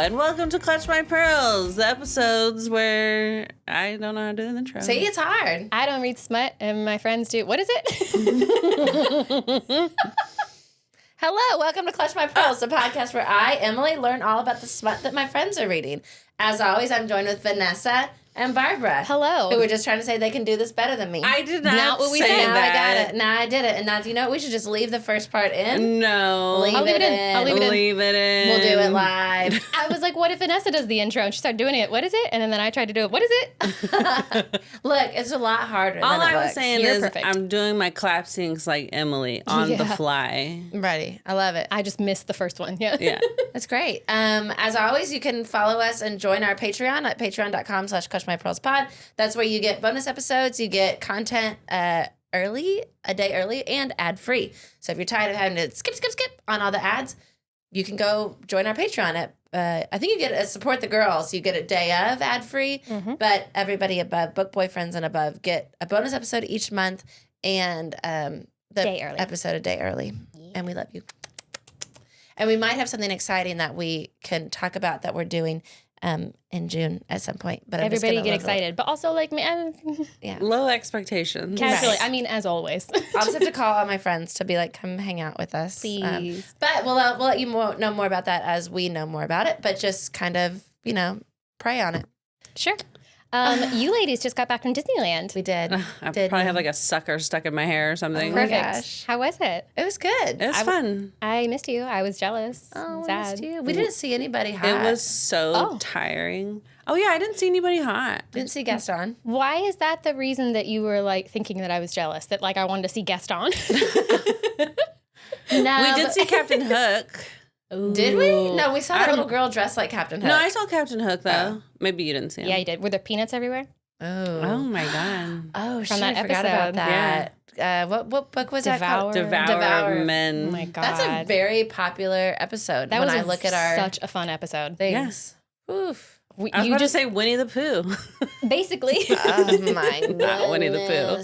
and welcome to Clutch My Pearls, the episodes where I don't know how to do the intro. See, it's hard. I don't read smut, and my friends do. What is it? Hello, welcome to Clutch My Pearls, the podcast where I, Emily, learn all about the smut that my friends are reading. As always, I'm joined with Vanessa and Barbara. Hello. Who were just trying to say they can do this better than me. I did not what we say said. Now that. I got it. Now I did it. And now, you know what? We should just leave the first part in. No. Leave it in. I'll leave it in. Leave it in. We'll do it live. I was like, what if Vanessa does the intro? And she started doing it. What is it? And then I tried to do it. What is it? Look, it's a lot harder All than it I was looks. saying You're is perfect. I'm doing my clap syncs like Emily on the Yeah. fly. Ready. I love it. I just missed the first one. Yeah. Yeah. That's great. As always, you can follow us and join our Patreon at patreon.com/clutchmypearlspod. That's where you get bonus episodes, you get content a day early, and ad-free. So if you're tired of having to skip on all the ads, you can go join our Patreon at, I think you get a support the girls. You get a day of ad-free, but everybody above, book boyfriends and above, get a bonus episode each month and the Day early. episode a day early. Yeah. And we love you. And we might have something exciting that we can talk about that we're doing in June at some point. But I'm just Everybody gonna get level- excited. But also, like, Yeah. Low expectations. casually. Right. I mean, as always. I'll just have to call all my friends to be like, come hang out with us. Please. But we'll let you know more about that as we know more about it. But just kind of, pray on it. Sure. You ladies just got back from Disneyland. We did. I Did probably we? have like a sucker stuck in my hair or something. Oh my Perfect. gosh. How was it? It was good. It was fun. I missed you. I was jealous. Oh, Sad. I missed you. We didn't see anybody hot. It was so Oh. tiring. Oh, yeah, I didn't see anybody hot. Didn't see Gaston. Why is that the reason that you were like thinking that I was jealous? That like I wanted to see Gaston? No, We did see Captain Hook. Did we? No, we saw I a little don't- girl dressed like Captain Hook. No, I saw Captain Hook, though. Oh. Maybe you didn't see him. Yeah, you did. Were there peanuts everywhere? Oh, my God. Oh, From shit, that I forgot about episode. that. What book was that called? Devour Men. Oh my god, That's a very popular episode. that when was I look at our such a fun episode. things. Oof. I was about to say Winnie the Pooh. Basically. Oh my god. Not Winnie the Pooh.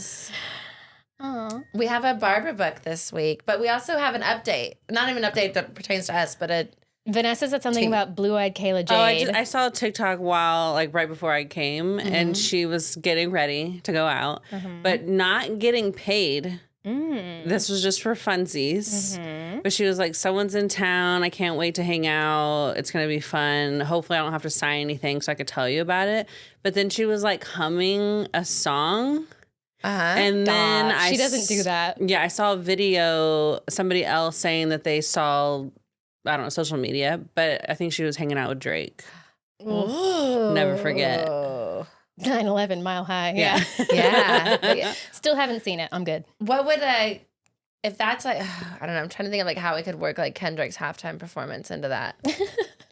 Aw. We have a Barbara book this week, but we also have an update. Not even an update that pertains to us, but a Vanessa said something about blue-eyed Kayla Jade. Oh, I saw a TikTok right before I came, and she was getting ready to go out, but not getting paid. This was just for funsies. But she was like, someone's in town. I can't wait to hang out. It's going to be fun. Hopefully I don't have to sign anything so I could tell you about it. But then she was like humming a song. And then Stop. She doesn't do that. Yeah, I saw a video, somebody else saying that they saw, I don't know, social media, but I think she was hanging out with Drake. Never forget. 9/11 Mile High. Yeah. Yeah. Still haven't seen it. I'm good. What would if that's like, I don't know, I'm trying to think of like how we could work like Kendrick's halftime performance into that.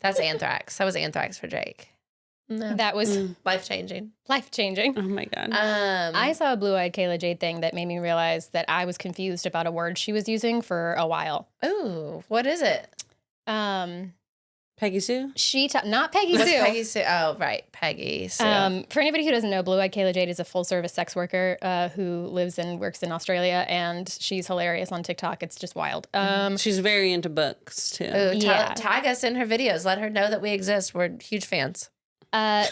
That's Anthrax. That was Anthrax for Drake. No. That was Life-changing. life-changing. Oh my God. I saw a blue-eyed Kayla Jade thing that made me realize that I was confused about a word she was using for a while. Ooh, what is it? Peggy Sue? Not Peggy What's Sue. Peggy Sue? Oh, right. Peggy Sue. For anybody who doesn't know, Blue-Eyed Kayla Jade is a full-service sex worker who lives and works in Australia, and she's hilarious on TikTok. It's just wild. She's very into books too. Ooh, yeah. tag us in her videos. Let her know that we exist. We're huge fans.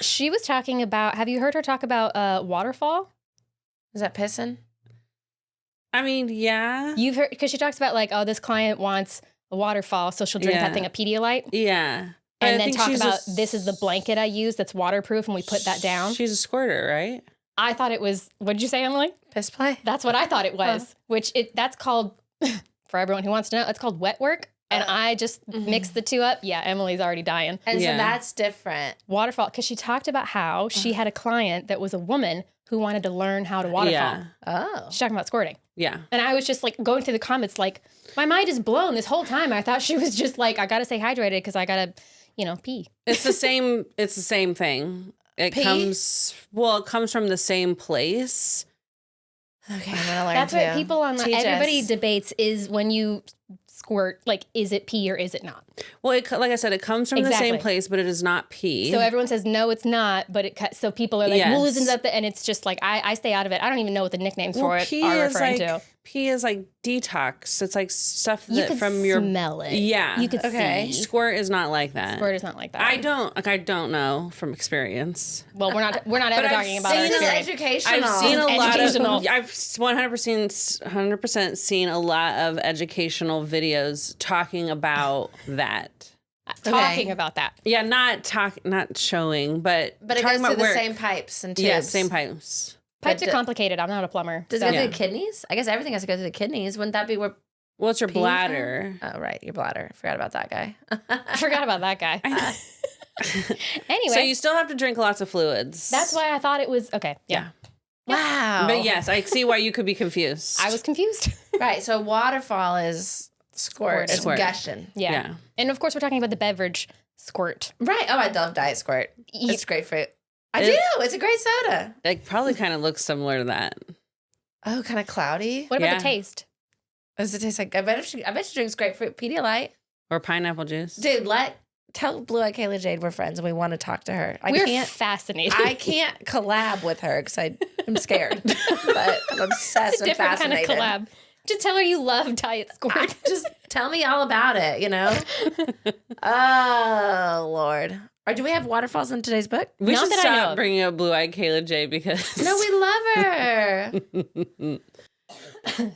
She was talking about. Have you heard her talk about waterfall? Is that pissing? I mean, yeah. You've heard because she talks about like, oh, this client wants a waterfall, so she'll drink Yeah. that thing of Pedialyte, Yeah. But I and then think talk she's about a this is the blanket I use that's waterproof, and we put that down. She's a squirter, right? I thought it was. What did you say, Emily? Piss play? That's what I thought it was. That's called for everyone who wants to know. It's called wet work. And I just mixed the two up. Yeah, Emily's already dying. And Yeah. so that's different. Waterfall, because she talked about how she had a client that was a woman who wanted to learn how to waterfall. Yeah. Oh. She's talking about squirting. Yeah. And I was just like going through the comments like, my mind is blown this whole time. I thought she was just like, I got to stay hydrated because I got to, pee. It's the same thing. It Pee? comes from the same place. Okay, I'm going to learn That's too. what people on Teach everybody us. debates is when you squirt, like, is it pee or is it not? Well, like I said, it comes from the same Exactly. place, but it is not pee. So everyone says, no, it's not, but so people are like, Yes. well, isn't that and it's just like, I stay out of it. I don't even know what the nicknames for it pee are is referring like, to. Pee is like detox. It's like stuff You that could from your smell it. Yeah. You could Okay. see. Squirt is not like that. Squirt is not like that. I don't know from experience. Well, we're not ever I've talking about our This is experience. educational. I've seen a lot Educational. of. I've 100% seen a lot of educational videos talking about that. Talking about that. Yeah, not showing, but But it talking goes through about the where, same pipes and tubes. Yeah, same pipes. Pipes But are complicated. I'm not a plumber. Does so- it go Yeah. through the kidneys? I guess everything has to go through the kidneys. Wouldn't that be where... Well, it's your Pee bladder. Oh, right. Your bladder. Forgot about that guy. I forgot about that guy. Anyway, So you still have to drink lots of fluids. that's why I thought it was okay. Yeah. Wow. But yes, I see why you could be confused. I was confused. Right. So waterfall is squirt. It's Squirt. gushing. Yeah. And of course, we're talking about the beverage squirt. Right. Oh, I love Diet Squirt. You- It's grapefruit. I do. It's a great soda. It probably kind of looks similar to that. Oh, kind of cloudy. What about Yeah. the taste? Does it taste like? I bet she drinks grapefruit Pedialyte. Or pineapple juice. Dude, tell Blue Eyed Kayla Jade we're friends and we want to talk to her. We're fascinated. I can't collab with her because I'm scared, but I'm obsessed and Different kind of fascinated. collab. Just tell her you love Diet Squirt. Just tell me all about it, you know? Oh, Lord. Or do we have waterfalls in today's book? We Not should that I know stop of. bringing up Blue Eyed Kayla J because No, we love her.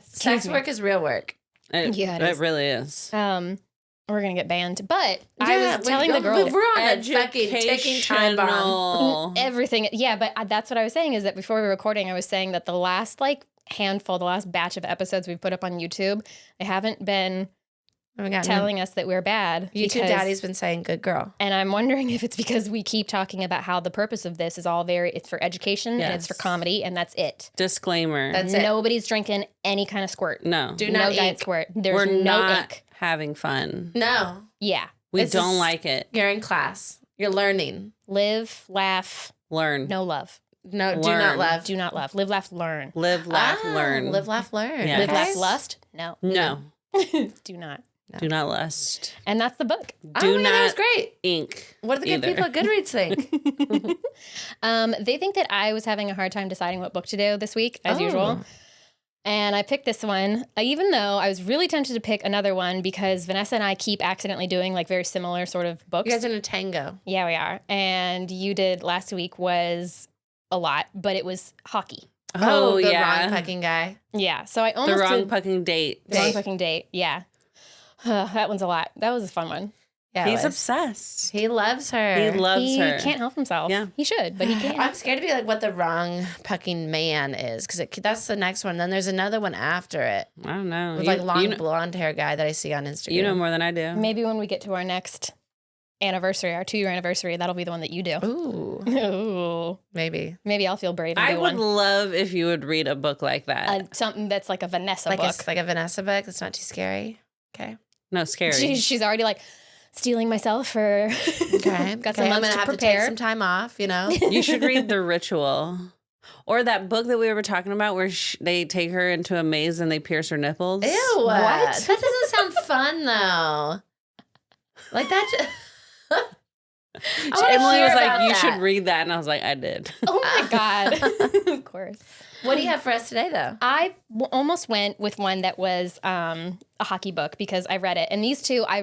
Sex me. work is real work. Yeah, it it is. really is. We're gonna get banned. But I Yeah, was telling the girls we're on a fucking ticking time bomb. Educational. everything. Yeah, but that's what I was saying is that before we were recording, I was saying that the last the last batch of episodes we've put up on YouTube, they haven't been telling us that we're bad. YouTube because- Daddy's been saying good girl. And I'm wondering if it's because we keep talking about how the purpose of this is all it's for education and it's for Yes. comedy, and that's it. Disclaimer. That's it. Nobody's drinking any kind of squirt. No. Do No not diet ink. squirt. There's We're no not ink. having fun. No. Yeah. We It's don't just- like it. You're in class. You're learning. Live, laugh, Learn. no love. No, do Learn. not love. Do not love. Live, laugh, learn. Live, laugh, learn. Live, laugh, learn. Yeah. Live, Okay. laugh, lust? No. No. Do not. Do not lust. And that's the book. Do Oh, yeah, that was not great. ink. What do the good either. people at Goodreads think? They think that I was having a hard time deciding what book to do this week, as Oh. usual. And I picked this one, even though I was really tempted to pick another one because Vanessa and I keep accidentally doing like very similar sort of books. You guys in a tango. Yeah, we are. And you did last week was a lot, but it was hockey. Oh, the yeah. wrong fucking guy. Yeah. So I The almost wrong did fucking date. the wrong date. fucking date. Yeah. That one's a lot. That was a fun one. Yeah, it He's was. obsessed. He loves her. He loves he her. can't help himself. Yeah. He should, but he can't. I'm scared to be like what the wrong fucking man is because that's the next one. Then there's another one after it I don't know. with You- like long you know, blonde hair guy that I see on Instagram. you know more than I do. Maybe when we get to our next anniversary, our 2-year anniversary, that'll be the one that you do. Ooh, Ooh. maybe Maybe I'll feel brave and I do would one. love if you would read a book like that. Something that's like a Vanessa like book. like a Vanessa book. That's not too scary. Okay. No, scary. She's already like stealing myself for Okay. got Okay, some I'm months gonna to have to take prepare. some time off. You know. You should read The Ritual. Or that book that we were talking about where they take her into a maze and they pierce her nipples. Ew. What? That doesn't sound fun though. Like that. Emily was like, you should read that. And I was like, I did. Oh my god. Of course. What do you have for us today, though? I almost went with one that was a hockey book because I read it. And these two I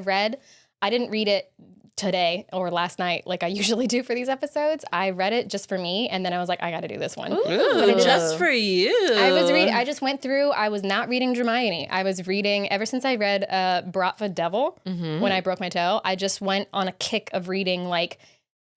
didn't read it today or last night like I usually do for these episodes. I read it just for me. And then I was like, I got to do this one. Ooh, just for you. I just went through, I was not reading Hermione. I was reading, ever since I read Bratva Devil, when I broke my toe, I just went on a kick of reading like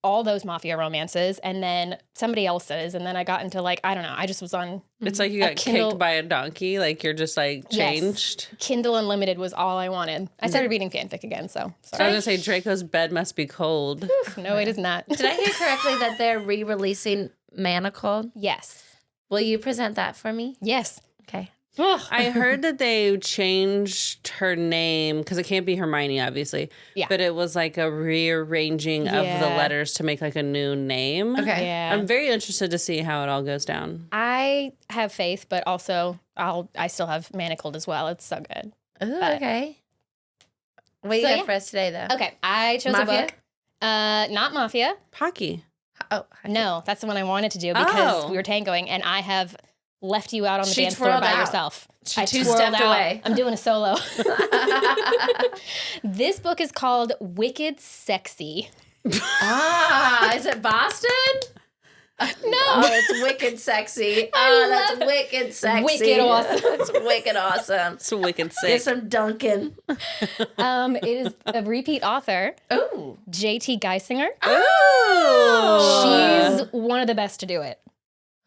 all those mafia romances and then somebody else's. And then I got into like, I don't know, I just was on It's like you got Kindle- kicked by a donkey. Like you're just like Yes. changed. Kindle Unlimited was all I wanted. I started reading fanfic again, so I was sorry. going to say Draco's bed must be cold. No, it is not. Did I hear correctly that they're re-releasing Manacled? Yes. Will you present that for me? Yes. Okay. Ugh. I heard that they changed her name because it can't be Hermione, obviously. Yeah. But it was like a rearranging of the Yeah. letters to make like a new name. Okay. Yeah. I'm very interested to see how it all goes down. I have faith, but also I still have Manacled as well. It's so good. Ooh, But- okay. What do you got for us today, though? Okay, I chose a book. Not Mafia. Pocky. Oh, no, that's the one I wanted to do because we were tangoing, and I have left you out on the dance floor by yourself. She two-stepped away. I'm doing a solo. This book is called Wicked Sexy. Is it Boston? No. Oh, it's wicked sexy. Oh, that's wicked sexy. Wicked awesome. It's wicked awesome. It's wicked sick. Get some Dunkin'. It is a repeat author. Oh. J.T. Geissinger. Oh. She's one of the best to do it.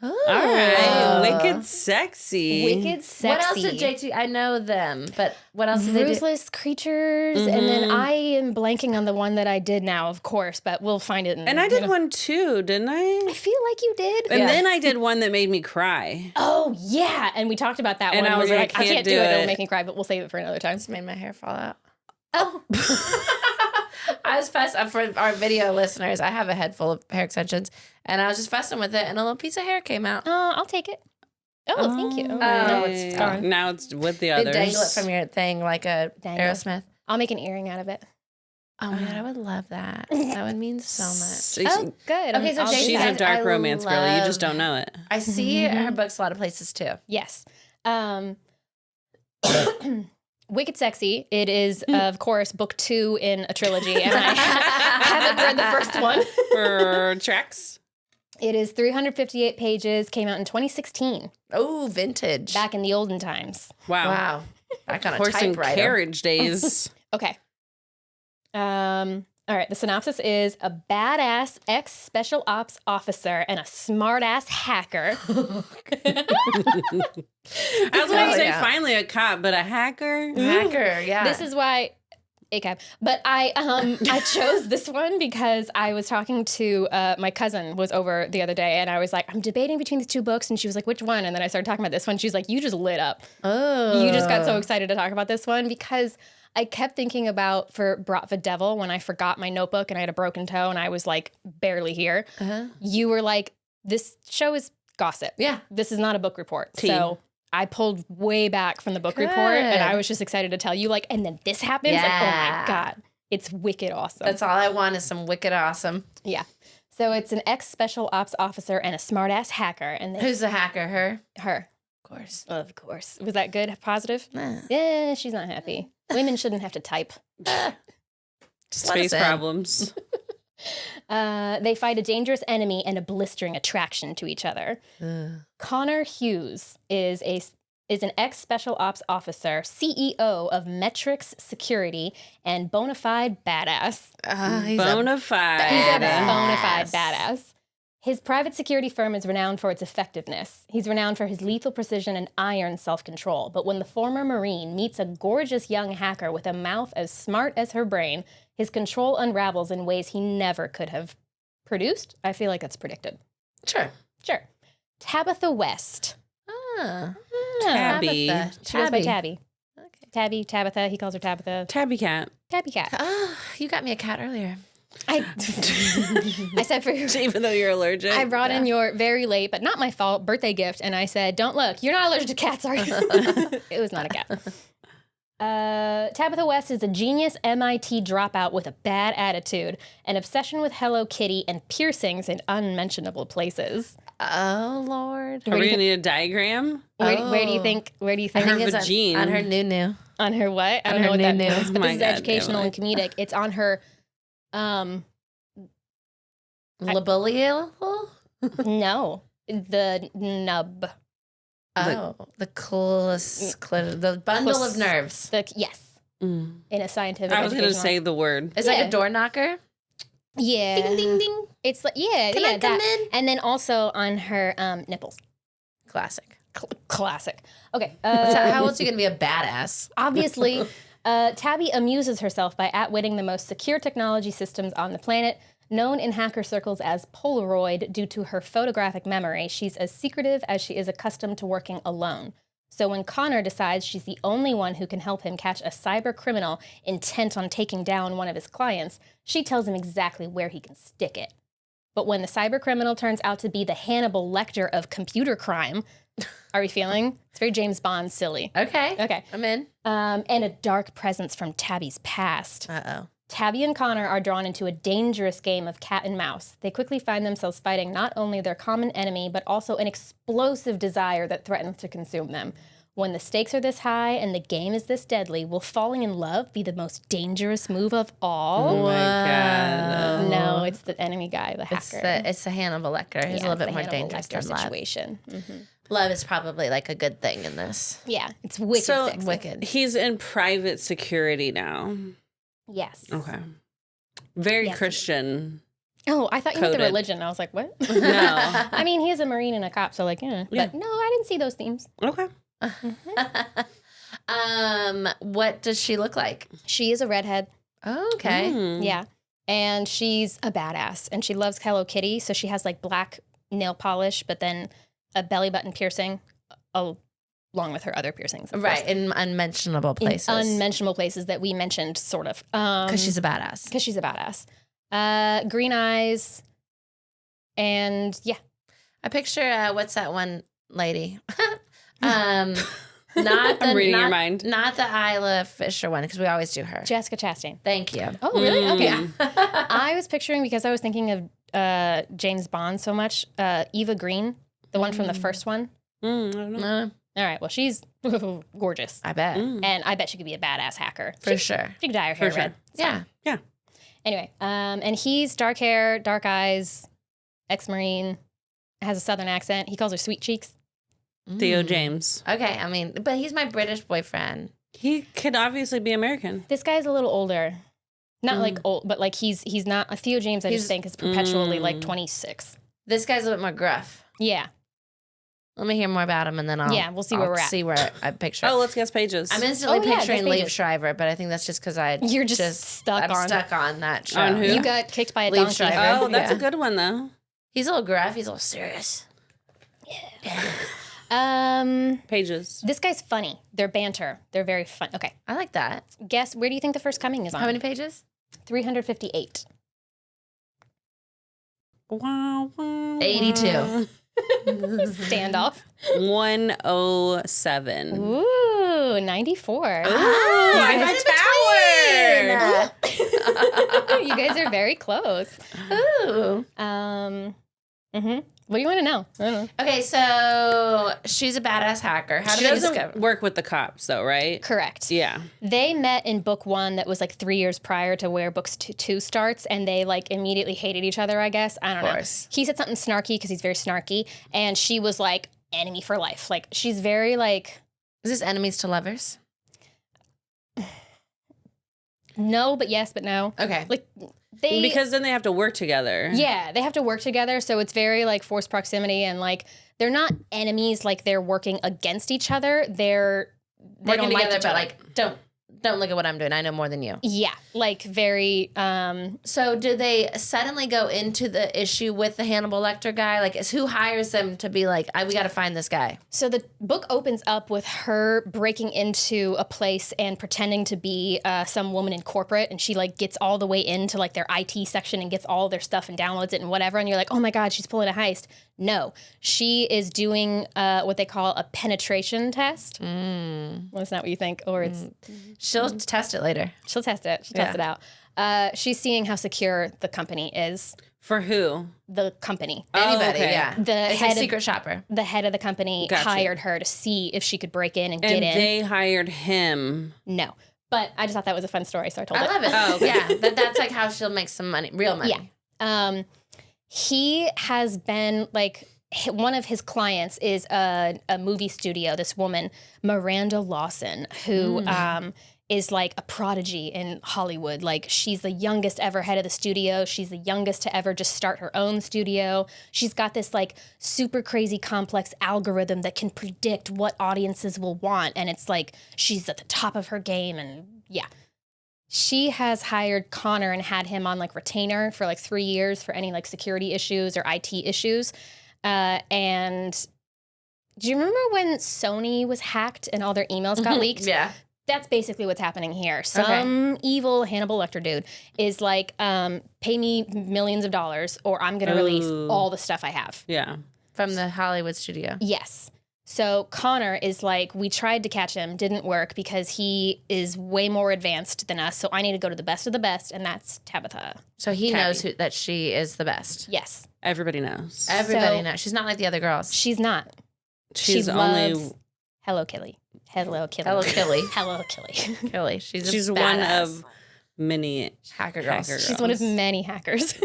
All right. Wicked sexy. Wicked sexy. What else did JT? I know them, but what else did they do? Ruthless Creatures, and then I am blanking on the one that I did now, of course, but we'll find it. And I did one too, didn't I? I feel like you did. And then I did one that made me cry. Oh, yeah. And we talked about that and one. I was like, I can't do it. It'll make me cry, but we'll save it for another time. Just made my hair fall out. Oh. I was fussing for our video listeners. I have a head full of hair extensions, and I was just fussing with it, and a little piece of hair came out. I'll take it. Oh, thank you. No, it's gone. Now it's with the You others. dangle it from your thing like a Aerosmith. I'll make an earring out of it. Oh my God, I would love that. That would mean so much. Oh, good. Okay, so I'll she's a dark romance girl. You just don't know it. I see her books a lot of places too. Yes. Wicked Sexy. It is, of course, book 2 in a trilogy, and I haven't read the first one. For tracks. It is 358 pages, came out in 2016. Oh, vintage. Back in the olden times. Wow. Back on a Horse and typewriter. carriage days. Okay. All right, the synopsis is a badass ex-special ops officer and a smart-ass hacker. I was going to say finally a cop, but a hacker? Hacker, yeah. This is why... ACAB. But I chose this one because I was talking to my cousin was over the other day, and I was like, I'm debating between these two books, and she was like, which one? And then I started talking about this one. She's like, you just lit up. Oh. You just got so excited to talk about this one because I kept thinking about for Brought the Devil when I forgot my notebook and I had a broken toe and I was like barely here. You were like, this show is gossip. Yeah. This is not a book report. So I pulled way back from the book report, and I was just excited to tell you, like, and then this happens. Yeah. Like, oh my God, it's wicked awesome. That's all I want is some wicked awesome. Yeah. So it's an ex-special ops officer and a smart-ass hacker. And who's the hacker? Her? Her. Of course. Was that good? Positive? Yeah, she's not happy. Women shouldn't have to type. Space problems. They fight a dangerous enemy and a blistering attraction to each other. Connor Hughes is an ex-special ops officer, CEO of Metrics Security, and bona fide badass. He's a bona fide badass. His private security firm is renowned for its effectiveness. He's renowned for his lethal precision and iron self-control. But when the former Marine meets a gorgeous young hacker with a mouth as smart as her brain, his control unravels in ways he never could have produced. I feel like that's predicted. Sure. Tabitha West. Tabby. She goes by Tabby. Okay. Tabby, Tabitha. He calls her Tabitha. Tabby cat. Tabby cat. Oh, you got me a cat earlier. I said for your... Even though you're allergic. I brought in your very late, but not my fault, birthday gift, and I said, don't look. You're not allergic to cats, are you? It was not a cat. Tabitha West is a genius MIT dropout with a bad attitude, an obsession with Hello Kitty, and piercings in unmentionable places. Oh, Lord. Are we going to need a diagram? Where do you think? Her it's on her noo-noo. On her what? I don't know what that means, but this is educational and comedic. It's on her... Labial? No, the nub. Oh, the bundle of nerves. Yes. In a scientific. I was going to say the word. It's like a door knocker. Yeah. Ding ding ding. It's like Can I come in? And then also on her nipples. Classic. Classic. Okay. How else are you going to be a badass? Obviously, Tabby amuses herself by outwitting the most secure technology systems on the planet. Known in hacker circles as Polaroid due to her photographic memory, she's as secretive as she is accustomed to working alone. So when Connor decides she's the only one who can help him catch a cyber criminal intent on taking down one of his clients, she tells him exactly where he can stick it. But when the cyber criminal turns out to be the Hannibal Lecter of computer crime, Are we feeling? It's very James Bond silly. Okay. I'm in. And a dark presence from Tabby's past. Uh-oh. Tabby and Connor are drawn into a dangerous game of cat and mouse. They quickly find themselves fighting not only their common enemy, but also an explosive desire that threatens to consume them. When the stakes are this high and the game is this deadly, will falling in love be the most dangerous move of all? Oh my God. No, it's the enemy guy, the hacker. It's the Hannibal Lecter. He's a little bit more dangerous than love. Situation. Mm-hmm. Love is probably like a good thing in this. Yeah, it's wicked So sexy. Wicked. he's in private security now. Yes. Okay. Very Yes, Christian. Oh, I thought you meant the Coded. religion. I was like, what? No. I mean, he is a Marine and a cop, so like, yeah. Yeah. But no, I didn't see those themes. Okay. What does she look like? She is a redhead. Oh, okay. Mm. Yeah. And she's a badass. And she loves Hello Kitty. So she has like black nail polish, but then a belly button piercing along with her other piercings. Of Right, course. in unmentionable places. In unmentionable places that we mentioned, sort of. Because she's a badass. Because she's a badass. Green eyes. And yeah. I picture, what's that one lady? Not the, I'm reading not, your mind. Not the Isla Fisher one, because we always do her. Jessica Chastain. Thank you. Oh, really? Okay. Mm. I was picturing, because I was thinking of James Bond so much, Eva Green, the one from the first one. I don't know. All right. Well, she's gorgeous. I bet. And I bet she could be a badass hacker. For sure. She could dye her hair For sure. red. It's Yeah. fine. Yeah. Anyway, and he's dark hair, dark eyes, ex-Marine, has a Southern accent. He calls her sweet cheeks. Theo James. Okay, I mean, but he's my British boyfriend. He could obviously be American. This guy's a little older. Not like old, but like he's not. Theo James, I just think, is perpetually like 26. This guy's a bit more gruff. Yeah. Let me hear more about him, and then we'll see where we're at. See where I picture. Oh, let's guess pages. I'm instantly Oh, yeah, picturing guess Liev pages. Schreiber, but I think that's just because You're just stuck on- stuck on that show. On who? You got kicked by a Liev donkey. Schreiber. Oh, that's Yeah. a good one, though. He's a little gruff. He's a little serious. Pages. This guy's funny. They're banter. They're very fun. Okay. I like that. Guess, where do you think the first coming is on? How many pages? 358. Wow, wow, 82. wow. Standoff. 107. Ooh, 94. I You guys are very close. Ooh. What do you want to know? I don't know. Okay, so she's a badass hacker. How She did they doesn't discover? work with the cops, though, right? Correct. Yeah. They met in book 1 that was like 3 years prior to where books 2 starts, and they like immediately hated each other, I guess. I don't know. He said something snarky because he's very snarky, and she was like enemy for life. Like she's very like... Is this enemies to lovers? No, but yes, but no. Okay. Like they... Because then they have to work together. Yeah, they have to work together, so it's very like forced proximity, and like they're not enemies, like they're working against each other. They Working don't together, like each but other. like don't look at what I'm doing. I know more than you. Yeah, like very So do they suddenly go into the issue with the Hannibal Lecter guy? Like, who hires them to be like, we got to find this guy? So the book opens up with her breaking into a place and pretending to be some woman in corporate, and she like gets all the way into like their IT section and gets all their stuff and downloads it and whatever, and you're like, oh my God, she's pulling a heist. No, she is doing what they call a penetration test. Well, that's not what you think, or it's... She'll test it later. She'll test it. She'll test it out. She's seeing how secure the company is. For who? The company. Anybody, okay. yeah. It's a secret shopper. The head of the company Gotcha. hired her to see if she could break in and get And in. they hired him. No. But I just thought that was a fun story, so I told I it. love it. Oh, okay. Yeah, that's like how she'll make some money, real money. Yeah. He has been like... One of his clients is a movie studio, this woman, Miranda Lawson, who is like a prodigy in Hollywood. Like, she's the youngest ever head of the studio. She's the youngest to ever just start her own studio. She's got this like super crazy complex algorithm that can predict what audiences will want. And it's like, she's at the top of her game, and yeah. She has hired Connor and had him on like retainer for like 3 years for any like security issues or IT issues. And do you remember when Sony was hacked and all their emails got leaked? Yeah. That's basically what's happening here. Some evil Hannibal Lecter dude is like, pay me millions of dollars or I'm going to release all the stuff I have. Yeah. From the Hollywood studio. Yes. So Connor is like, we tried to catch him, didn't work because he is way more advanced than us. So I need to go to the best of the best, and that's Tabitha. So he Tabby. knows that she is the best. Yes. Everybody knows. Everybody knows. She's not like the other girls. She's not. She's she only loves Hello Killy. Hello Killy. Hello, Killy. Hello Killy. Killy. She's one badass. of many hacker girls. She's one of many hackers.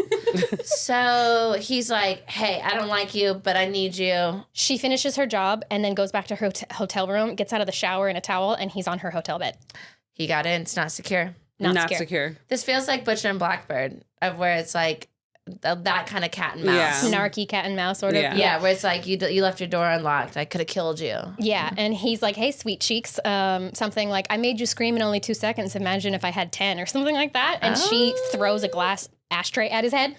So he's like, hey, I don't like you, but I need you. She finishes her job and then goes back to her hotel room, gets out of the shower in a towel, and he's on her hotel bed. He got in. It's not secure. Not secure. This feels like Butcher and Blackbird, of where it's like that kind of cat and mouse. Yeah. Snarky cat and mouse sort of. Yeah, where it's like you left your door unlocked. I could have killed you. Yeah, and he's like, hey, sweet cheeks, something like, I made you scream in only 2 seconds. Imagine if I had 10 or something like that. And she throws a glass ashtray at his head.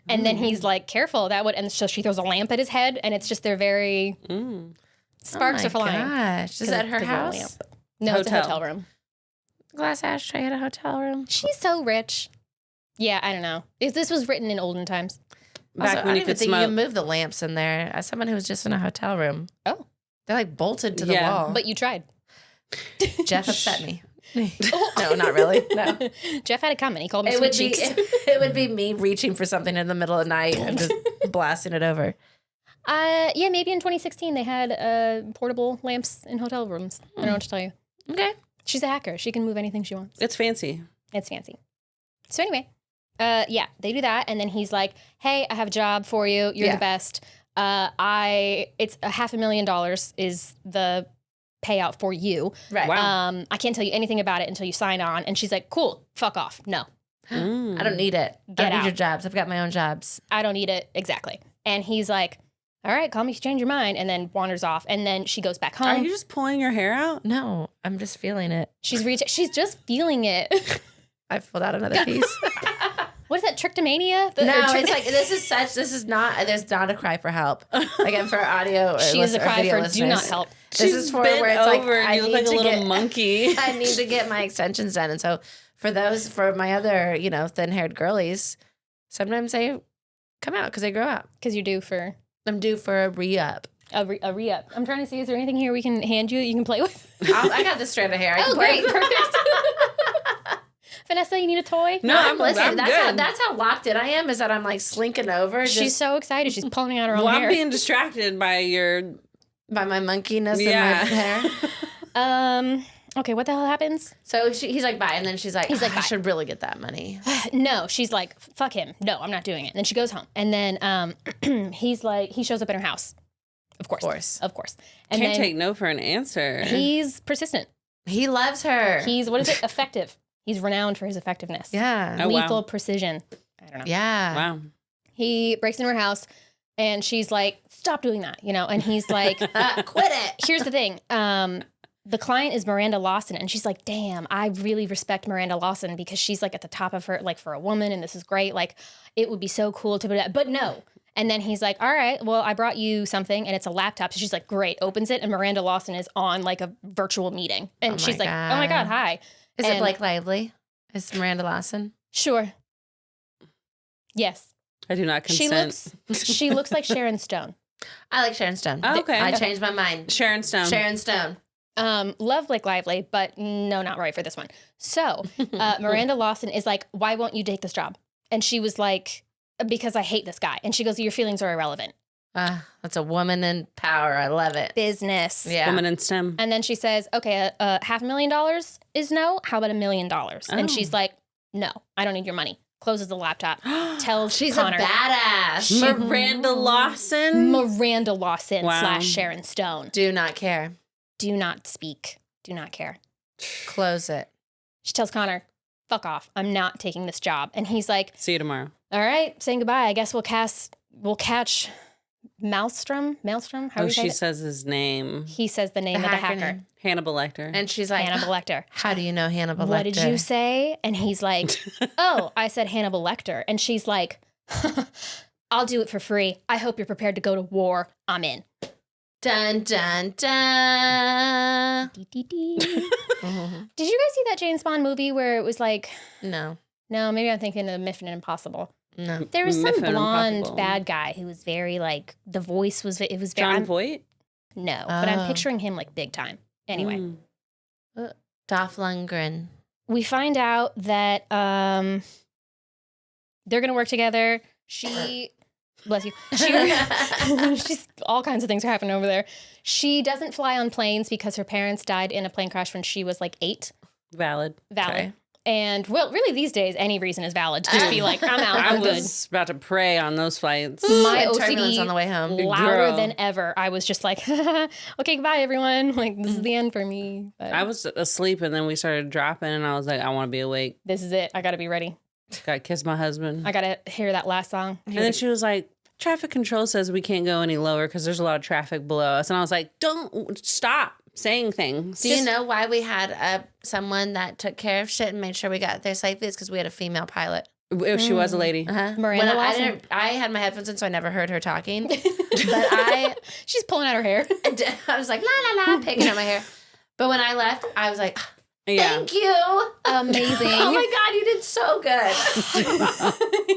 And then he's like, careful, that would, and so she throws a lamp at his head. And it's just, they're very, sparks are flying. Gosh. Is that her house? No, it's a hotel room. Glass ashtray at a hotel room. She's so rich. Yeah, I don't know. If this was written in olden times. Back Also, when I you don't even could think smoke. you can move the lamps in there. As someone who was just in a hotel room. Oh. They're like bolted to the Yeah. wall. But you tried. Jeff upset me. No, not really. No. Jeff had a comment. He called me It sweet would be cheeks. it would be me reaching for something in the middle of the night and just blasting it over. Yeah, maybe in 2016 they had portable lamps in hotel rooms. I don't know what to tell you. Okay. She's a hacker. She can move anything she wants. It's fancy. It's fancy. So anyway, yeah, they do that, and then he's like, "Hey, I have a job for you. You're Yeah. the best. It's $500,000 is the payout for you. Right. Wow. I can't tell you anything about it until you sign on." And she's like, "Cool, fuck off. No, I don't need it. I Get don't need out. your jobs. I've got my own jobs. I don't need it exactly." And he's like, "All right, call me if you change your mind," and then wanders off. And then she goes back home. Are you just pulling your hair out? No, I'm just feeling it. She's just feeling it. I pulled out another piece. What is that, trichomania? There's not a cry for help. Again, for audio or She is a or cry video for listeners. do not help. This is for bent where it's like, over and I you look need like a to little get- monkey. I need to get my extensions done. And so for my other, thin-haired girlies, sometimes they come out because they grow out. Because you're due for I'm due for a re-up. a re-up. I'm trying to see, is there anything here we can hand you that you can play with? I got this strand of hair. I Oh, can play great. with. Perfect. Vanessa, you need a toy? No, I'm listening. good. That's how locked in I am, is that I'm like slinking over She's so excited. She's pulling out her own Well, hair. I'm being distracted by your. by my monkeyness Yeah. and my hair. Okay, what the hell happens? So he's like, bye. And then she's like, He's like, I bye. should really get that money. No, she's like, fuck him. No, I'm not doing it. And then she goes home. And then he's like, he shows up at her house. Of course. And Can't then take no for an answer. he's persistent. He loves her. He's, what is it? Effective. He's renowned for his effectiveness. Yeah. Oh, wow. Lethal precision. I don't know. Yeah. Wow. He breaks into her house and she's like, stop doing that, And he's like, Quit it. here's the thing. The client is Miranda Lawson. And she's like, damn, I really respect Miranda Lawson because she's like at the top of her, like for a woman. And this is great. Like it would be so cool to, but no. And then he's like, all right, well, I brought you something and it's a laptop. So she's like, great, opens it. And Miranda Lawson is on like a virtual meeting. And Oh she's my like, oh my God, hi. Is it And- Blake Lively? Is Miranda Lawson? Sure. Yes. I do not consent. She looks like Sharon Stone. I like Sharon Stone. Oh, okay. I changed my mind. Sharon Stone. Sharon Stone. Love Blake Lively, but no, not right for this one. So Miranda Lawson is like, why won't you take this job? And she was like, because I hate this guy. And she goes, your feelings are irrelevant. That's a woman in power. I love it. Business. Yeah. Woman in STEM. And then she says, okay, $500,000 is no. How about $1 million? Oh. And she's like, no, I don't need your money. Closes the laptop. Tells She's Connor. a badass. Miranda Lawson. Miranda Lawson Wow. / Sharon Stone. Do not care. Do not speak. Do not care. Close it. She tells Connor, fuck off. I'm not taking this job. And he's like, See you tomorrow. all right, saying goodbye. I guess we'll catch Maelstrom. How Oh, do you say she it? says his name. He says the name of the hacker. name. Hannibal Lecter. And she's like, Hannibal Lecter. how do you know Hannibal Lecter? What did you say? And he's like, oh, I said Hannibal Lecter. And she's like, I'll do it for free. I hope you're prepared to go to war. I'm in. Dun, dun, dun. Dee, dee, dee. Did you guys see that James Bond movie where it was like, No. no, maybe I'm thinking of Mission Impossible. No. There was some Mission blonde Impossible. bad guy who was very like, the voice was, it was very, John I'm- Voight? No, but I'm Oh. picturing him like big time. Anyway, Dolph Lundgren. we find out that they're gonna work together. She, bless you. She's all kinds of things are happening over there. She doesn't fly on planes because her parents died in a plane crash when she was like 8. Valid. Okay. And well, really these days, any reason is valid to just be like, I'm out, I I'm good. was about to pray on those flights. My And turbulence OCD on the way home. louder Girl. than ever. I was just like, okay, goodbye, everyone. Like, this is the end for me. But I was asleep and then we started dropping and I was like, I want to be awake. this is it. I got to be ready. Got to kiss my husband. I got to hear that last song. And then she was like, traffic control says we can't go any lower because there's a lot of traffic below us. And I was like, don't stop saying things. Do you know why we had someone that took care of shit and made sure we got there safely? It's because we had a female pilot. If she was a lady. Uh-huh. Miranda When Lawson. I had my headphones in, so I never heard her talking. But She's pulling out her hair. I was like, la, la, la, picking at my hair. But when I left, I was like, Yeah. thank you. Amazing. Oh my God, you did so good.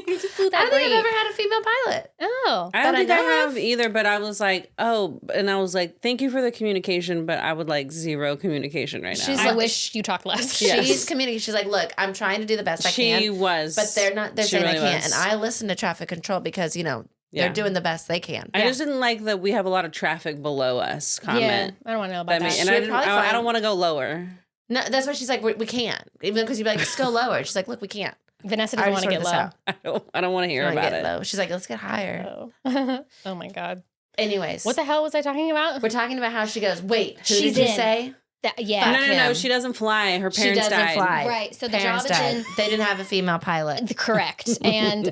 You just flew I that don't think great. I've ever had a female pilot. Oh. I don't But I think I know have either, but I was like, oh, and I was like, thank you for the communication, but I would like zero communication right now. She's I like- wish you talked less. Yes. She's communicating. She's like, look, I'm trying to do the best I can. She was. But they're She saying really I can't. was. And I listen to traffic control because, Yeah. they're doing the best they can. I just didn't like that we have a lot of traffic below us Yeah. comment. I don't want to know about that. She And I would didn't. probably I fly. don't want to go lower. No, that's why she's like, we can't. Even because you'd be like, just go lower. She's like, look, we can't. Vanessa I doesn't already want to get sorted low. this I don't want to hear Wanna about get it. low. She's like, let's get higher. Oh. Oh my God. Anyways. What the hell was I talking about? We're talking about how she goes, wait, who She's did you in. say? Yeah. No, Fuck him. she doesn't fly. Her She parents doesn't died. fly. Right. So the Parents job is died. in. They didn't have a female pilot. Correct. And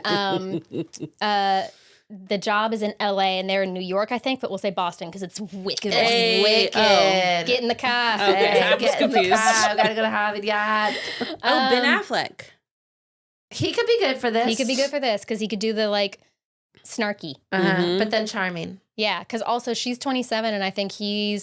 the job is in LA and they're in New York, I think, but we'll say Boston because it's wicked. Hey, Wicked. oh. Get in the car. Okay, I was get in the confused. car. We gotta go to Harvard Yard. Oh, Ben Affleck. He could be good for this. He could be good for this because he could do the like snarky. Mhm. But then charming. Yeah, because also she's 27 and I think he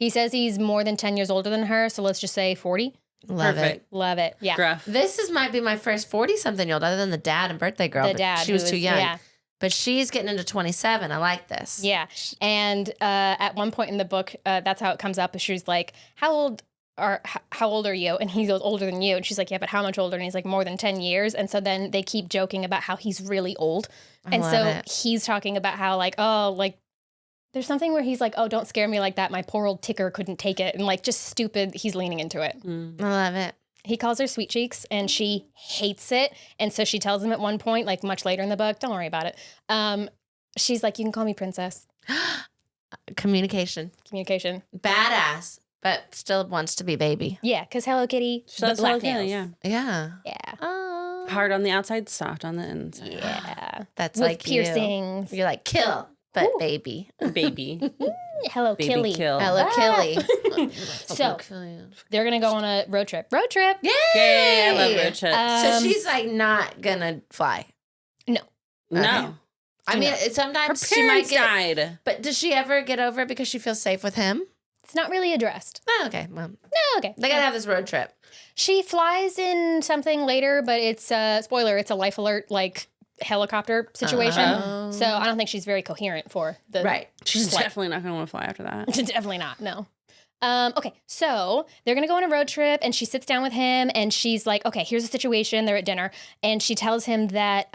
says he's more than 10 years older than her. So let's just say 40. Love Perfect. it. Love it. Yeah. Gruff. Might be my first 40-something-year-old other than the dad and birthday girl. The but dad. She was who too is- young. Yeah. But she's getting into 27. I like this. Yeah. And at one point in the book, that's how it comes up. She's like, how old are you? And he goes, older than you. And she's like, yeah, but how much older? And he's like, more than 10 years. And so then they keep joking about how he's really old. And love so it. he's talking about how like, oh, like there's something where he's like, oh, don't scare me like that. My poor old ticker couldn't take it. And like just stupid. He's leaning into it. I love it. He calls her sweet cheeks and she hates it. And so she tells him at one point, like much later in the book, don't worry about it. She's like, you can call me princess. Communication. Communication. Badass, but still wants to be baby. Yeah, because Hello Kitty, She the loves black Hello Kitty, nails. yeah. Yeah. Yeah. Oh. Hard on the outside, soft on the inside. Yeah. That's With like piercings. You're like, kill, but Ooh. baby. Baby. Hello Baby Kitty. kill. Hello, Ah. Killy. So they're gonna go on a road trip. Road trip. Yay! Yay, I love road trips. So she's like not gonna fly. no. okay. I mean, Her sometimes she might parents get. died. But does she ever get over it because she feels safe with him? It's not really addressed. Oh, okay. Well, No, okay. they gotta have this road trip. She flies in something later, but it's spoiler. It's a life alert like helicopter situation. Oh. So I don't think she's very coherent for the Right. She's flight. definitely not going to want to fly after that. Definitely not. No. Okay, so they're gonna go on a road trip, and she sits down with him, and she's like, "Okay, here's the situation." They're at dinner, and she tells him that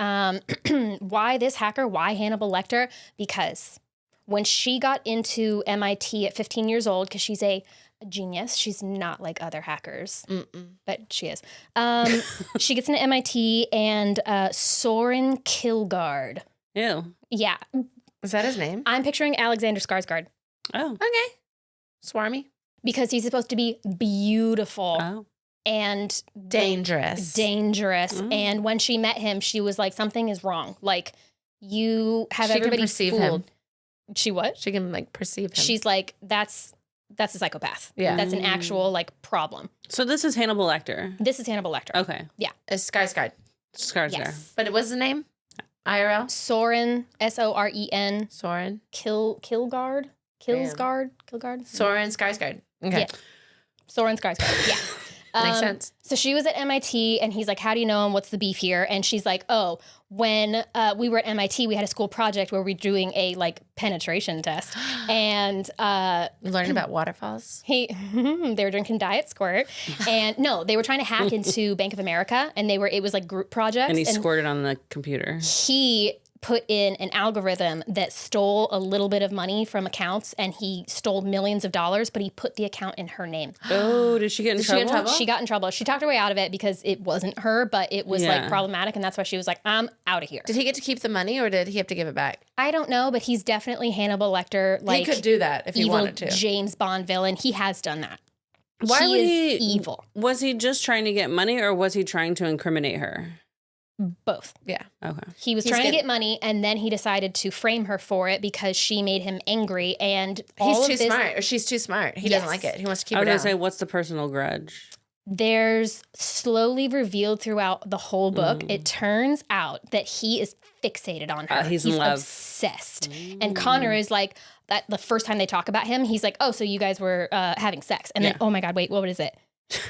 why this hacker, why Hannibal Lecter? Because when she got into MIT at 15 years old, because she's a genius, she's not like other hackers, but she is. She gets into MIT, and Soren Kierkegaard. Ew. Yeah, Is that his name? I'm picturing Alexander Skarsgård Oh. Okay. Swarmy. because he's supposed to be beautiful. Oh. And Dangerous. dangerous. Mm. And when she met him, she was like, something is wrong. Like, you have She can everybody perceive fooled. him. She what? She can like perceive him. She's like, that's a psychopath. Yeah. That's an Mm. actual like problem. So this is Hannibal Lecter. This is Hannibal Lecter. Okay. a Skarsgård. Scars Yes. But what's the name? IRL? Soren, Soren, Soren. Kierkegaard. Soren Skarsgård. Okay. Yeah. Soren Skarsgård. Yeah. Makes sense. So she was at MIT, and he's like, how do you know him? What's the beef here? And she's like, oh, when we were at MIT, we had a school project where we were doing a like penetration test. And learning about waterfalls. they were drinking Diet Squirt. And no, they were trying to hack into Bank of America, and it was like group projects. And he squirted on the computer. He put in an algorithm that stole a little bit of money from accounts, and he stole millions of dollars, but he put the account in her name. Oh, did she get in trouble? She got in trouble. She talked her way out of it because it wasn't her, but it was like problematic, and that's why she was like, I'm out of here. Did he get to keep the money, or did he have to give it back? I don't know, but he's definitely Hannibal Lecter. Like, he could do that if he wanted to. James Bond villain. He has done that. Why would he? Evil. Was he just trying to get money, or was he trying to incriminate her? Both. Yeah. Okay. He was trying to get money, and then he decided to frame her for it because she made him angry. And he's too smart, or she's too smart. He doesn't like it. He wants to keep it down. I was going to say, what's the personal grudge? There's slowly revealed throughout the whole book. It turns out that he is fixated on her. He's in love. Obsessed. And Connor is like, that the first time they talk about him, he's like, oh, so you guys were having sex. And then, oh my God, wait, what is it?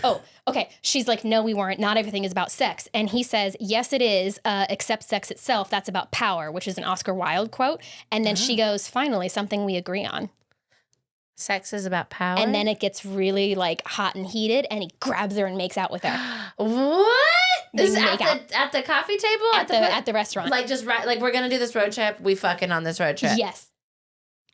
Oh, okay. She's like, no, we weren't. Not everything is about sex. And he says, yes, it is, except sex itself. That's about power, which is an Oscar Wilde quote. And then she goes, finally, something we agree on. Sex is about power? And then it gets really like hot and heated, and he grabs her and makes out with her. What? They This is make out. at the coffee table? At the restaurant. Like, like, we're going to do this road trip. We fucking on this road trip. Yes.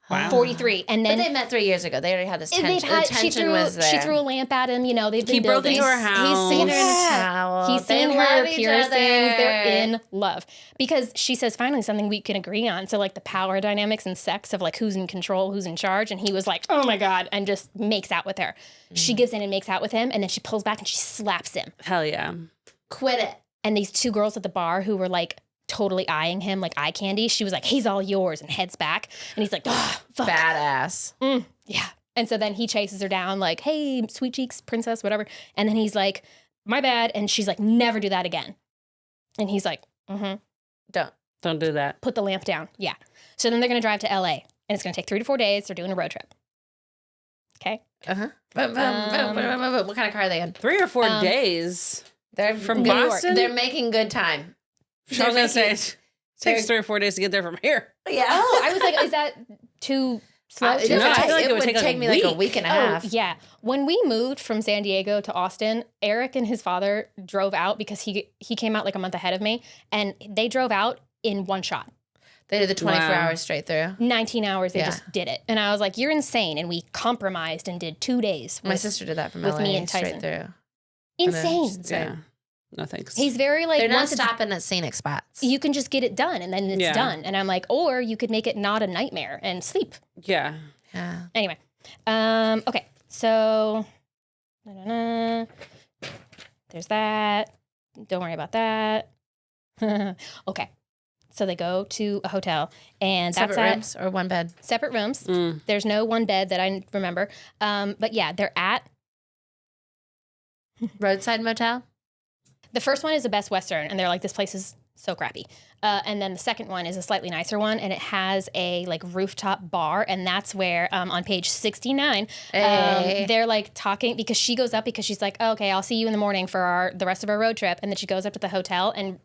Wow. 43. And then but they met 3 years ago. They already had this tension. She threw a lamp at him. You know, they've been He broke building. into her house. He's seen her in a towel. He's seen her piercings. They're in love. Because she says, finally, something we can agree on. So, like, the power dynamics and sex of, like, who's in control, who's in charge. And he was like, oh, my God, and just makes out with her. She gives in and makes out with him, and then she pulls back and she slaps him. Hell yeah. Quit it. And these two girls at the bar who were, like, totally eyeing him like eye candy. She was like, he's all yours, and heads back. And he's like, oh, fuck. Badass. Yeah. And so then he chases her down like, hey, sweet cheeks, princess, whatever. And then he's like, my bad. And she's like, never do that again. And he's like, Don't do that. Put the lamp down. Yeah. So then they're going to drive to LA, and it's going to take 3 to 4 days. They're doing a road trip. Okay. What kind of car are they in? 3 or 4 days. They're from New York. Boston? They're making good time. I was going to say, it takes 3 or 4 days to get there from here. Yeah. Oh, I was like, is that too slow? I feel like it would take me like a week and a half. Yeah. When we moved from San Diego to Austin, Eric and his father drove out because he came out like a month ahead of me, and they drove out in one shot. They did the 24 hours straight through. 19 hours, they just did it. And I was like, you're insane. And we compromised and did 2 days. My sister did that from with LA me and straight Tyson. through. Insane. Yeah. No thanks. He's very like, they're not once stopping at scenic spots. you can just get it done, and then it's done. And I'm like, or you could make it not a nightmare and sleep. Yeah. Yeah. Anyway, okay, so there's that. Don't worry about that. Okay, so they go to a hotel, and Separate that's rooms or one bed? separate rooms. There's no one bed that I remember. But yeah, they're at Roadside motel? the first one is the Best Western, and they're like, this place is so crappy. And then the second one is a slightly nicer one, and it has a like rooftop bar, and that's where on page 69 they're like talking, because she goes up because she's like, oh, okay, I'll see you in the morning for the rest of our road trip, and then she goes up to the hotel and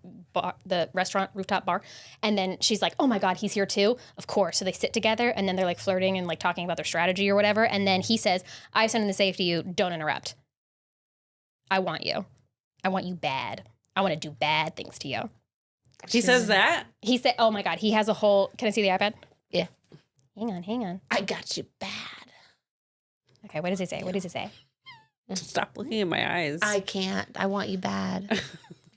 the restaurant rooftop bar, and then she's like, oh my God, he's here too, of course. So they sit together, and then they're like flirting and like talking about their strategy or whatever, and then he says, I have something to say to you, don't interrupt. I want you bad. I want to do bad things to you. He says that? He said, oh my God, he has a whole, can I see the iPad? Yeah. Hang on. I got you bad. Okay, what does he say? Stop looking in my eyes. I can't. I want you bad.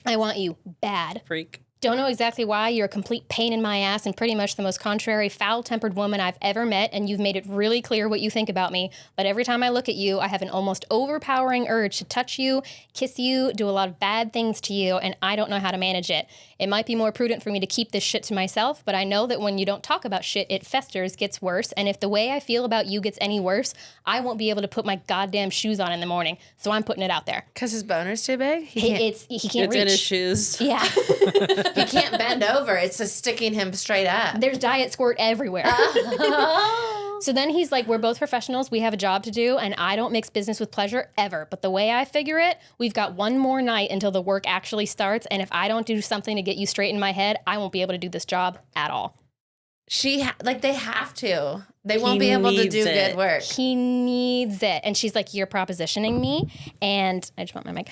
I want you bad. Freak. Don't know exactly why. You're a complete pain in my ass and pretty much the most contrary, foul-tempered woman I've ever met, and you've made it really clear what you think about me. But every time I look at you, I have an almost overpowering urge to touch you, kiss you, do a lot of bad things to you, and I don't know how to manage it. It might be more prudent for me to keep this shit to myself, but I know that when you don't talk about shit, it festers, gets worse, and if the way I feel about you gets any worse, I won't be able to put my goddamn shoes on in the morning. So I'm putting it out there. Because his boner's too big? He can't It's reach. in his shoes. Yeah. He can't bend over. It's just sticking him straight up. There's Diet Squirt everywhere. So then he's like, we're both professionals. We have a job to do, and I don't mix business with pleasure ever. But the way I figure it, we've got one more night until the work actually starts. And if I don't do something to get you straight in my head, I won't be able to do this job at all. They have to. They won't be able to do good work. He needs it. And she's like, you're propositioning me. And I just want my mic.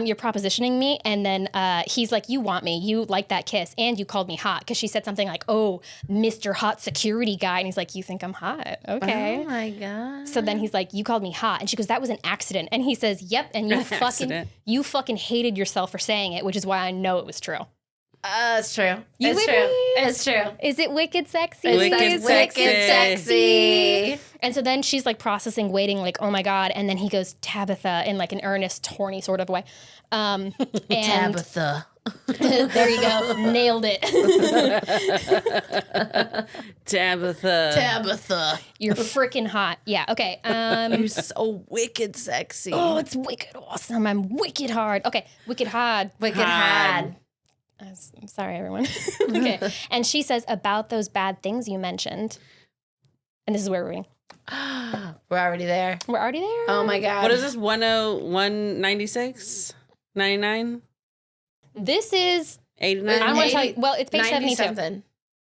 You're propositioning me. And then he's like, you want me. You like that kiss. And you called me hot. Because she said something like, oh, Mr. Hot Security Guy. And he's like, you think I'm hot? Okay. Oh, my God. So then he's like, you called me hot. And she goes, that was an accident. And he says, yep. And you fucking hated yourself for saying it, which is why I know it was true. It's true. It's true. Is it wicked sexy? Wicked sexy. And so then she's like processing, waiting, like, oh my God. And then he goes, Tabitha, in like an earnest, horny sort of way. And Tabitha. There you go. Nailed it. Tabitha. You're freaking hot. Yeah. Okay. You're so Wicked sexy. Oh, it's wicked awesome. I'm wicked hard. Okay. Wicked hard. Wicked hard. I'm sorry, everyone. Okay. And she says, about those bad things you mentioned. And this is where we're reading. We're already there. We're already there. Oh my God. What is this? 196? 99? This is 89? I want to tell you. Well, it's page 72. Something.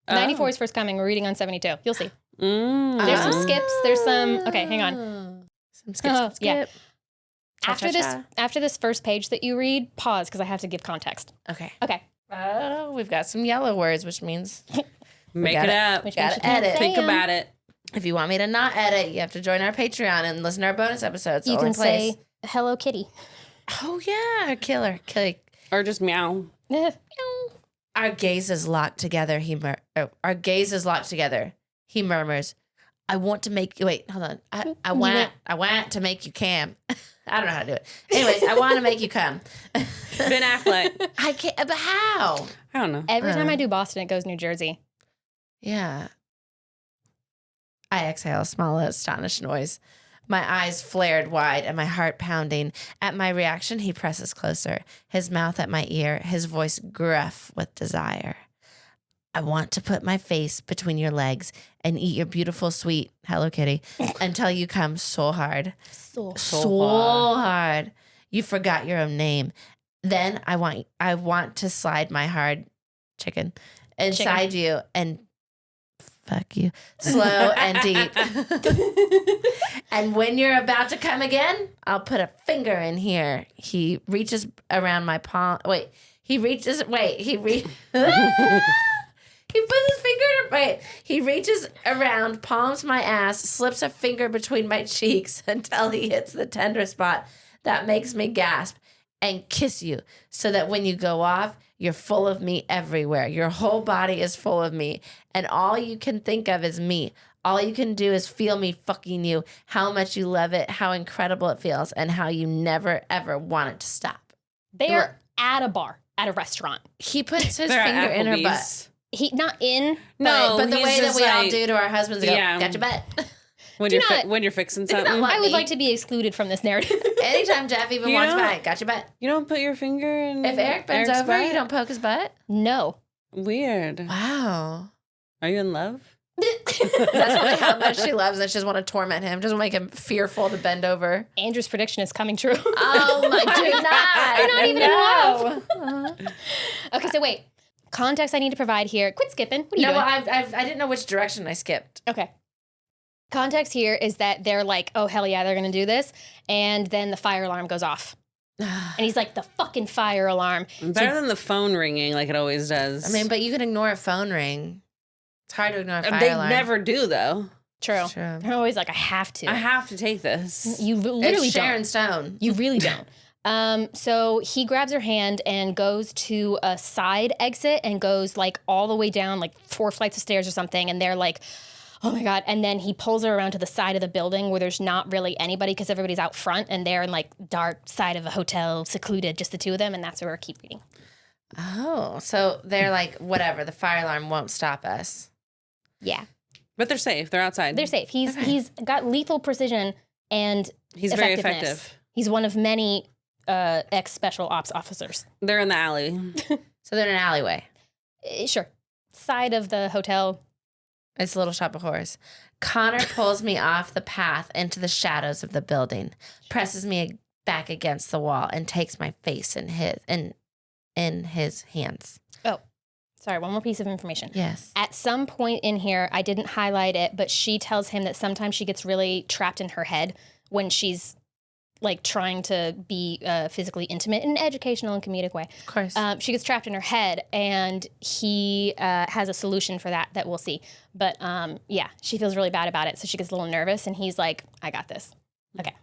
94 is first coming. We're reading on 72. You'll see. Mm. There's some skips. There's some. Okay, hang on. Some skip. Yeah. Cha-cha-cha. After this first page that you read, pause because I have to give context. Okay. Okay. Oh, we've got some yellow words, which means Make it up. Which gotta means you can't edit. say Think 'em. about it. if you want me to not edit, you have to join our Patreon and listen to our bonus episodes. You can say Hello Kitty. Oh yeah, killer. Or just meow. Our gaze is locked together. Our gaze is locked together. He murmurs, "I want to make you wait. Hold on. I want to make you come." I don't know how to do it. Anyways, I want to make you come. Ben Affleck. I can't. But how? I don't know. Every time I do Boston, it goes New Jersey. Yeah. I exhale a small, astonished noise. My eyes flared wide and my heart pounding. At my reaction, he presses closer, his mouth at my ear, his voice gruff with desire. "I want to put my face between your legs and eat your beautiful, sweet Hello Kitty until you come so hard. So hard. You forgot your own name. Then I want to slide my hard chicken inside you and fuck you slow and deep. And when you're about to come again, I'll put a finger in here." He reaches around my palm. He puts his finger he reaches around, palms my ass, slips a finger between my cheeks until he hits the tender spot that makes me gasp, and kiss you so that when you go off, you're full of me everywhere. Your whole body is full of me, and all you can think of is me. All you can do is feel me fucking you, how much you love it, how incredible it feels, and how you never, ever want it to stop. They're at a bar, at a restaurant. He puts his finger in her butt. He not in. But the way that we all do to our husbands, go, got your butt. When you're fixing something. I would like to be excluded from this narrative. Anytime Jeff even walks by, got your butt. You don't put your finger in. If Eric bends Eric's over, butt? you don't poke his butt? No. Weird. Wow. Are you in love? That's probably how much she loves it. She doesn't want to torment him. Doesn't make him fearful to bend over. Andrew's prediction is coming true. Oh my God. You're not even in love. Okay, so wait. Context I need to provide here. Quit skipping. What are you doing? I didn't know which direction I skipped. Okay. Context here is that they're like, oh, hell yeah, they're going to do this. And then the fire alarm goes off. And he's like, the fucking fire alarm. Better than the phone ringing like it always does. I mean, but you can ignore a phone ring. It's hard to ignore a fire They alarm. never do, though. True. True. They're always like, I have to. I have to take this. You literally It's Sharon Stone. You really don't. So he grabs her hand and goes to a side exit and goes like all the way down like 4 flights of stairs or something. And they're like, oh my God. And then he pulls her around to the side of the building where there's not really anybody because everybody's out front and they're in like dark side of a hotel, secluded, just the two of them. And that's where we're keep reading. Oh, so they're like, whatever, the fire alarm won't stop us. Yeah. But they're safe. They're outside. They're safe. He's got lethal precision and He's very effectiveness. effective. He's one of many ex-special ops officers. They're in the alley. So they're in an alleyway. Sure. side of the hotel. It's a little shop of horrors. Connor pulls me off the path into the shadows of the building, presses me back against the wall, and takes my face in his hands. Oh, sorry, one more piece of information. Yes. At some point in here, I didn't highlight it, but she tells him that sometimes she gets really trapped in her head when she's like trying to be physically intimate in an educational and comedic way. Of course. She gets trapped in her head, and he has a solution for that we'll see. But yeah, she feels really bad about it, so she gets a little nervous, and he's like, I got this. Okay.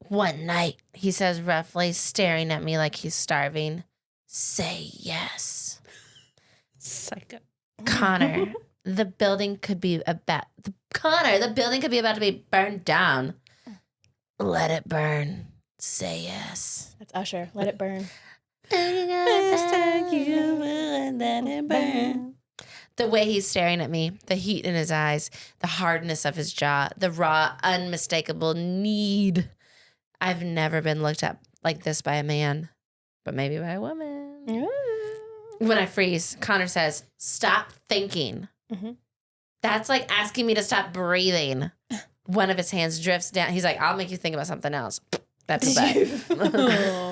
One night, he says roughly, staring at me like he's starving. Say yes. Psycho. Connor, the building could be about to be burned down. Let it burn. Say yes. That's Usher. Let it burn. The way he's staring at me, the heat in his eyes, the hardness of his jaw, the raw, unmistakable need. I've never been looked at like this by a man, but maybe by a woman. When I freeze, Connor says, stop thinking. Mm-hmm. That's like asking me to stop breathing. One of his hands drifts down. He's like, I'll make you think about something else. That's a bet.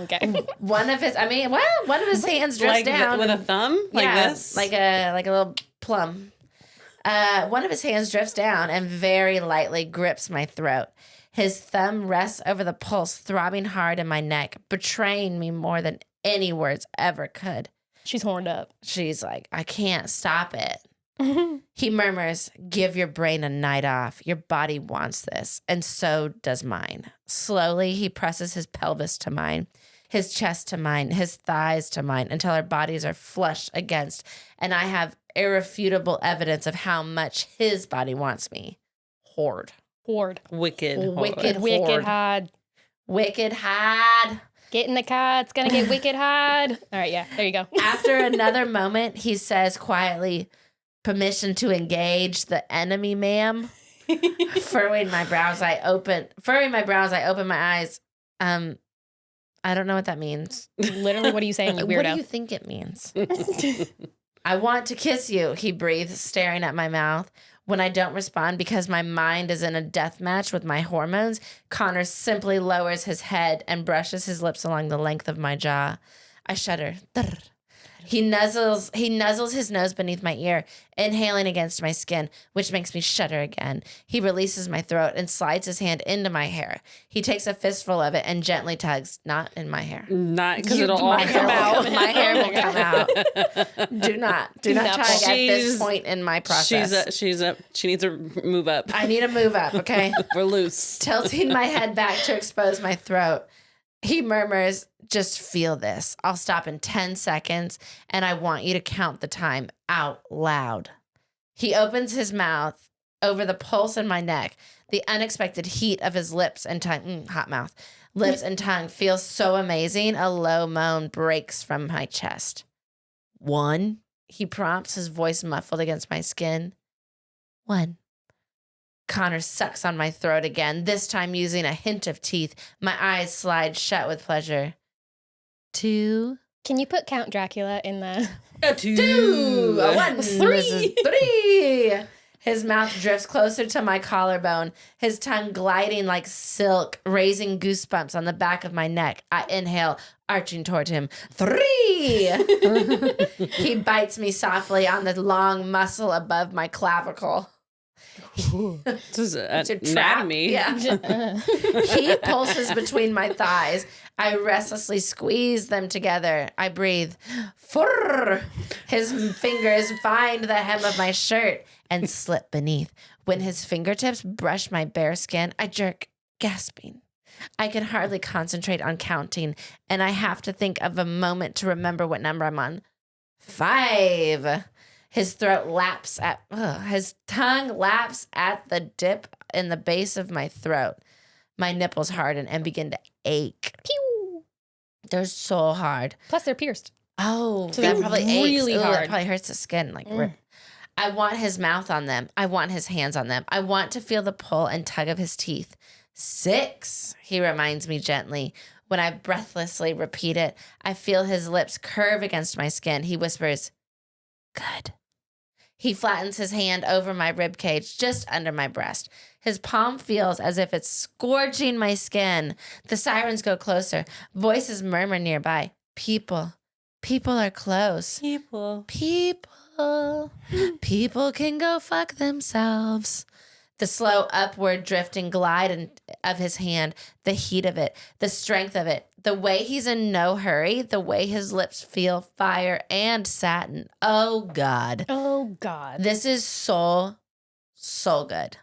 Okay. One of his hands drifts down. With a thumb? Like this? Like a little plum. One of his hands drifts down and very lightly grips my throat. His thumb rests over the pulse, throbbing hard in my neck, betraying me more than any words ever could. She's horned up. She's like, I can't stop it. He murmurs, give your brain a night off. Your body wants this, and so does mine. Slowly, he presses his pelvis to mine, his chest to mine, his thighs to mine, until our bodies are flushed against, and I have irrefutable evidence of how much his body wants me. Horde. Wicked hard. Wicked hard. Get in the car. It's going to get wicked hard. All right, yeah, there you go. After another moment, he says quietly, permission to engage the enemy, ma'am. Furrowing my brows, I open my eyes. I don't know what that means. Literally, what are you saying, you weirdo? What do you think it means? I want to kiss you, he breathes, staring at my mouth. When I don't respond because my mind is in a death match with my hormones, Connor simply lowers his head and brushes his lips along the length of my jaw. I shudder. He nuzzles his nose beneath my ear, inhaling against my skin, which makes me shudder again. He releases my throat and slides his hand into my hair. He takes a fistful of it and gently tugs. Not in my hair. Not because it'll all come out. My hair will come out. Do not tug at this point in my process. She needs to move up. I need to move up, okay? We're loose. Tilting my head back to expose my throat. He murmurs, just feel this. I'll stop in 10 seconds, and I want you to count the time out loud. He opens his mouth over the pulse in my neck. The unexpected heat of his lips and tongue, hot mouth, lips and tongue feels so amazing. A low moan breaks from my chest. 1, he prompts, his voice muffled against my skin. 1. Connor sucks on my throat again, this time using a hint of teeth. My eyes slide shut with pleasure. 2. Can you put Count Dracula in the... 2. 1. 3. 3. His mouth drifts closer to my collarbone, his tongue gliding like silk, raising goosebumps on the back of my neck. I inhale, arching toward him. 3. He bites me softly on the long muscle above my clavicle. This is anatomy. Yeah. He pulses between my thighs. I restlessly squeeze them together. I breathe. Furr. His fingers find the hem of my shirt and slip beneath. When his fingertips brush my bare skin, I jerk, gasping. I can hardly concentrate on counting, and I have to think of a moment to remember what number I'm on. 5. His throat laps at, his tongue laps at the dip in the base of my throat. My nipples harden and begin to ache. Pew! They're so hard. Plus, they're pierced. Oh, so that probably aches. Really hard. That probably hurts the skin. I want his mouth on them. I want his hands on them. I want to feel the pull and tug of his teeth. 6, he reminds me gently. When I breathlessly repeat it, I feel his lips curve against my skin. He whispers, Good. He flattens his hand over my rib cage, just under my breast. His palm feels as if it's scorching my skin. The sirens go closer. Voices murmur nearby. People are close. People can go fuck themselves. The slow upward drifting glide of his hand, the heat of it, the strength of it, the way he's in no hurry, the way his lips feel fire and satin. Oh, God. Oh, God. This is so good.